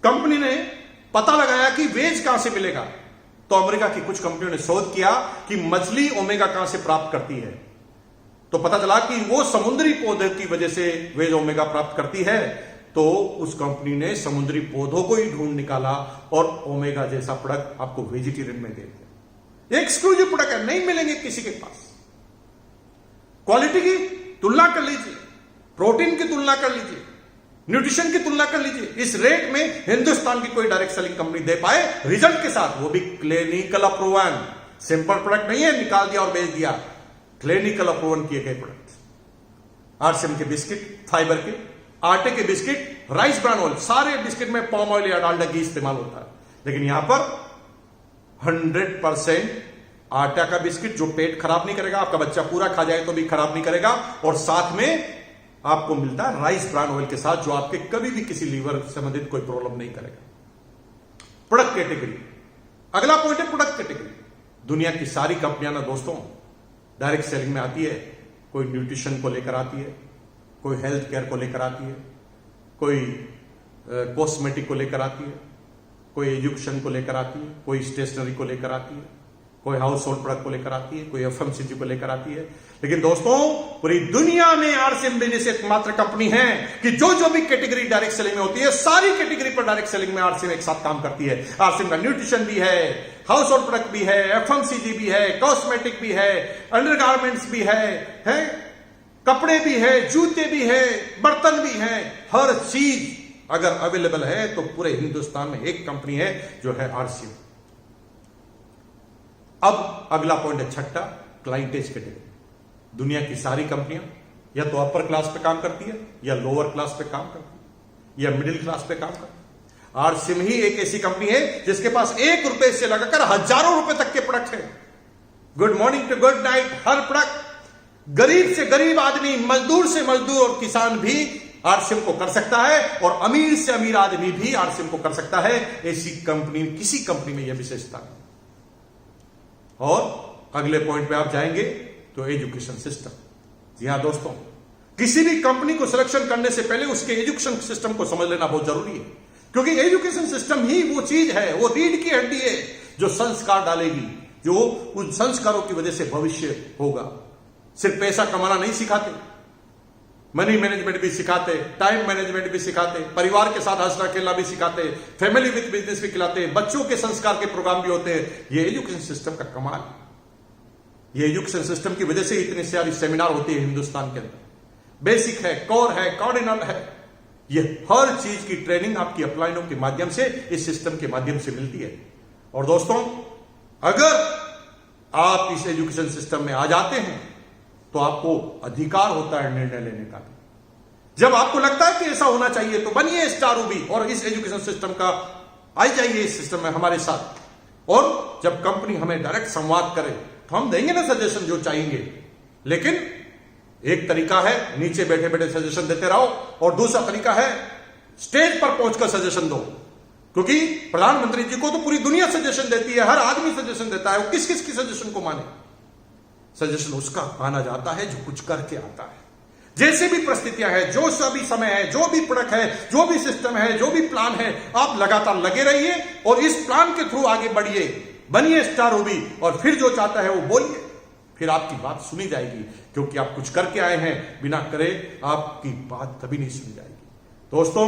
कंपनी ने पता लगाया कि वेज कहां से मिलेगा। तो अमेरिका की कुछ कंपनियों ने शोध किया कि मछली ओमेगा कहां से प्राप्त करती है। तो पता चला कि वो समुद्री पौधे की वजह से वेज ओमेगा प्राप्त करती है। तो उस कंपनी ने समुद्री पौधों को ही ढूंढ निकाला और ओमेगा जैसा प्रोडक्ट आपको वेजिटेरियन में दे दिया। एक्सक्लूसिव प्रोडक्ट है, नहीं मिलेंगे किसी के पास। क्वालिटी की तुलना कर लीजिए, प्रोटीन की तुलना कर लीजिए, न्यूट्रिशन की तुलना कर लीजिए। इस रेट में हिंदुस्तान की कोई डायरेक्ट सेलिंग कंपनी दे पाए रिजल्ट के साथ, वो भी क्लिनिकल अप्रूवन। सिंपल प्रोडक्ट नहीं है निकाल दिया और बेच दिया, क्लिनिकल अप्रूवन किए गए प्रोडक्ट। आरसीएम के बिस्किट, फाइबर के, आटे के बिस्किट, राइस ब्रान ऑयल, सारे बिस्किट में पाम ऑयल या डालडा घी इस्तेमाल होता है। लेकिन यहां पर 100% आटा का बिस्किट जो पेट खराब नहीं करेगा, आपका बच्चा पूरा खा जाए तो भी खराब नहीं करेगा, और साथ में आपको मिलता है राइस ब्रान ऑयल के साथ, जो आपके कभी भी किसी लीवर संबंधित कोई प्रॉब्लम नहीं करेगा। प्रोडक्ट कैटेगरी, अगला पॉइंट है प्रोडक्ट कैटेगरी। दुनिया की सारी कंपनियां ना दोस्तों डायरेक्ट सेलिंग में आती है, कोई न्यूट्रिशन को लेकर आती है, कोई हेल्थ केयर को लेकर आती है, कोई कॉस्मेटिक को लेकर आती है, कोई एजुकेशन को लेकर आती है, कोई स्टेशनरी को लेकर आती है, कोई हाउस होल्ड प्रोडक्ट को लेकर आती है, कोई एफएमसीजी को लेकर आती है। लेकिन दोस्तों, पूरी दुनिया में आरसीएम बिजनेस एकमात्र कंपनी है कि जो भी कैटेगरी डायरेक्ट सेलिंग में होती है, सारी कैटेगरी पर डायरेक्ट सेलिंग में आरसीएम एक साथ काम करती है। आरसीएम का न्यूट्रिशन भी है, हाउस होल्ड प्रोडक्ट भी है, एफएमसीजी भी है, कॉस्मेटिक भी है, अंडरगारमेंट्स भी है, कपड़े भी है, जूते भी है, बर्तन भी है। हर चीज अगर अवेलेबल है तो पूरे हिंदुस्तान में एक कंपनी है जो है आरसीएम। अब अगला पॉइंट है छठा, क्लाइंटेज कैटेगरी। दुनिया की सारी कंपनियां या तो अपर क्लास पे काम करती है, या लोअर क्लास पे काम करती है, या मिडिल क्लास पे काम करती है। आरसीएम ही एक ऐसी कंपनी है जिसके पास 1 रुपए से लगाकर हजारों रुपए तक के प्रोडक्ट है। Good morning to good night, हर प्रोडक्ट गरीब से गरीब आदमी, मजदूर से मजदूर और किसान भी आरसीएम को कर सकता है, और अमीर से अमीर आदमी भी आरसीएम को कर सकता है। ऐसी कंपनी, किसी कंपनी में यह विशेषता है। और अगले पॉइंट पे आप जाएंगे तो एजुकेशन सिस्टम। जी हां दोस्तों, किसी भी कंपनी को सिलेक्शन करने से पहले उसके एजुकेशन सिस्टम को समझ लेना बहुत जरूरी है, क्योंकि एजुकेशन सिस्टम ही वो चीज है, वो रीढ़ की हड्डी है जो संस्कार डालेगी, जो उन संस्कारों की वजह से भविष्य होगा। सिर्फ पैसा कमाना नहीं सिखाते, मनी मैनेजमेंट भी सिखाते, टाइम मैनेजमेंट भी सिखाते, परिवार के साथ हंसना खेलना भी सिखाते, फैमिली विद बिजनेस भी खिलाते, बच्चों के संस्कार के प्रोग्राम भी होते हैं। ये एजुकेशन सिस्टम का कमाल है। ये एजुकेशन सिस्टम की वजह से इतनी सारी सेमिनार होती है हिंदुस्तान के अंदर। बेसिक है, कोर है, कार्डिनल है, ये हर चीज की ट्रेनिंग आपकी अपलाइनों के माध्यम से, इस सिस्टम के माध्यम से मिलती है। और दोस्तों, अगर आप इस एजुकेशन सिस्टम में आ जाते हैं तो आपको अधिकार होता है निर्णय लेने का। जब आपको लगता है कि ऐसा होना चाहिए तो बनिए स्टार रूबी और इस एजुकेशन सिस्टम का आ जाइए इस सिस्टम में हमारे साथ। और जब कंपनी हमें डायरेक्ट संवाद करे तो हम देंगे ना सजेशन जो चाहेंगे। लेकिन एक तरीका है नीचे बैठे बैठे सजेशन देते रहो, और दूसरा तरीका है स्टेज पर पहुंचकर सजेशन दो, क्योंकि प्रधानमंत्री जी को तो पूरी दुनिया सजेशन देती है, हर आदमी सजेशन देता है। वो किस किस की सजेशन को माने? सजेशन उसका माना जाता है जो कुछ करके आता है। जैसे भी परिस्थितियां हैं, जो सभी समय है, जो भी प्रोडक्ट है, जो भी सिस्टम है, जो भी प्लान है, आप लगातार लगे रहिए और इस प्लान के थ्रू आगे बढ़िए, बनिए स्टार रूबी, और फिर जो चाहता है वो बोलिए, फिर आपकी बात सुनी जाएगी, क्योंकि आप कुछ करके आए हैं। बिना करे आपकी बात कभी नहीं सुनी जाएगी। दोस्तों,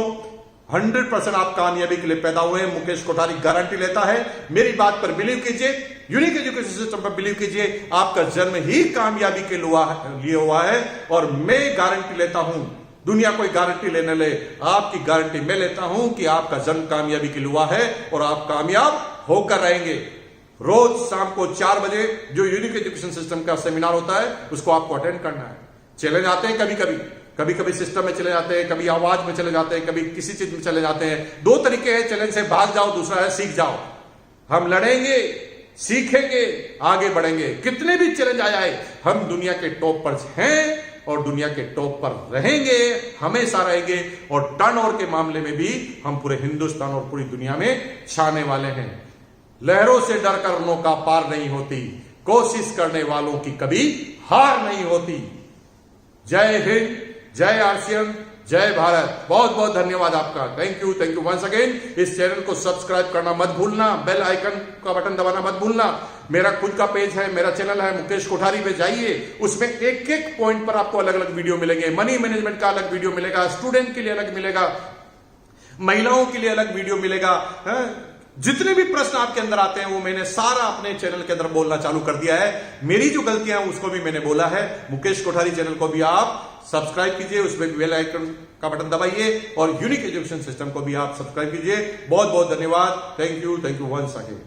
100% आप कामयाबी के लिए पैदा हुए हैं। मुकेश कोठारी गारंटी लेता है। मेरी बात पर बिलीव कीजिए, यूनिक एजुकेशन सिस्टम पर बिलीव कीजिए। आपका जन्म ही कामयाबी के लिए हुआ है, और मैं गारंटी लेता हूं दुनिया कोई गारंटी लेने ले, आपकी गारंटी मैं लेता हूं कि आपका जन्म कामयाबी के लिए हुआ है और आप कामयाब होकर रहेंगे। रोज शाम को 4 बजे जो यूनिक एजुकेशन सिस्टम का सेमिनार होता है उसको आपको अटेंड करना है। चले जाते हैं कभी कभी सिस्टम में चले जाते हैं, कभी आवाज में चले जाते हैं, कभी किसी चीज में चले जाते हैं। 2 तरीके हैं चैलेंज से, भाग जाओ, दूसरा है सीख जाओ। हम लड़ेंगे, सीखेंगे, आगे बढ़ेंगे। कितने भी चैलेंज आ जाए, हम दुनिया के टॉप पर हैं और दुनिया के टॉप पर रहेंगे, हमेशा रहेंगे। और टर्नओवर के मामले में भी हम पूरे हिंदुस्तान और पूरी दुनिया में छाने वाले हैं। लहरों से डरकर नौका पार नहीं होती, कोशिश करने वालों की कभी हार नहीं होती। जय हिंद, जय आसियान, जय भारत। बहुत बहुत धन्यवाद आपका। Thank you once again. इस चैनल को सब्सक्राइब करना मत भूलना, बेल आइकन का बटन दबाना मत भूलना। मेरा खुद का पेज है, मेरा चैनल है मुकेश कोठारी पे जाइए, उसमें एक एक पॉइंट पर आपको अलग अलग वीडियो मिलेंगे। मनी मैनेजमेंट का अलग वीडियो मिलेगा, स्टूडेंट के लिए अलग मिलेगा, महिलाओं के लिए अलग वीडियो मिलेगा। जितने भी प्रश्न आपके अंदर आते हैं वो मैंने सारा अपने चैनल के अंदर बोलना चालू कर दिया है। मेरी जो गलतियां उसको भी मैंने बोला है। मुकेश कोठारी चैनल को भी आप सब्सक्राइब कीजिए, उसमें बेल आइकन का बटन दबाइए और यूनिक एजुकेशन सिस्टम को भी आप सब्सक्राइब कीजिए। बहुत बहुत धन्यवाद। Thank you once again.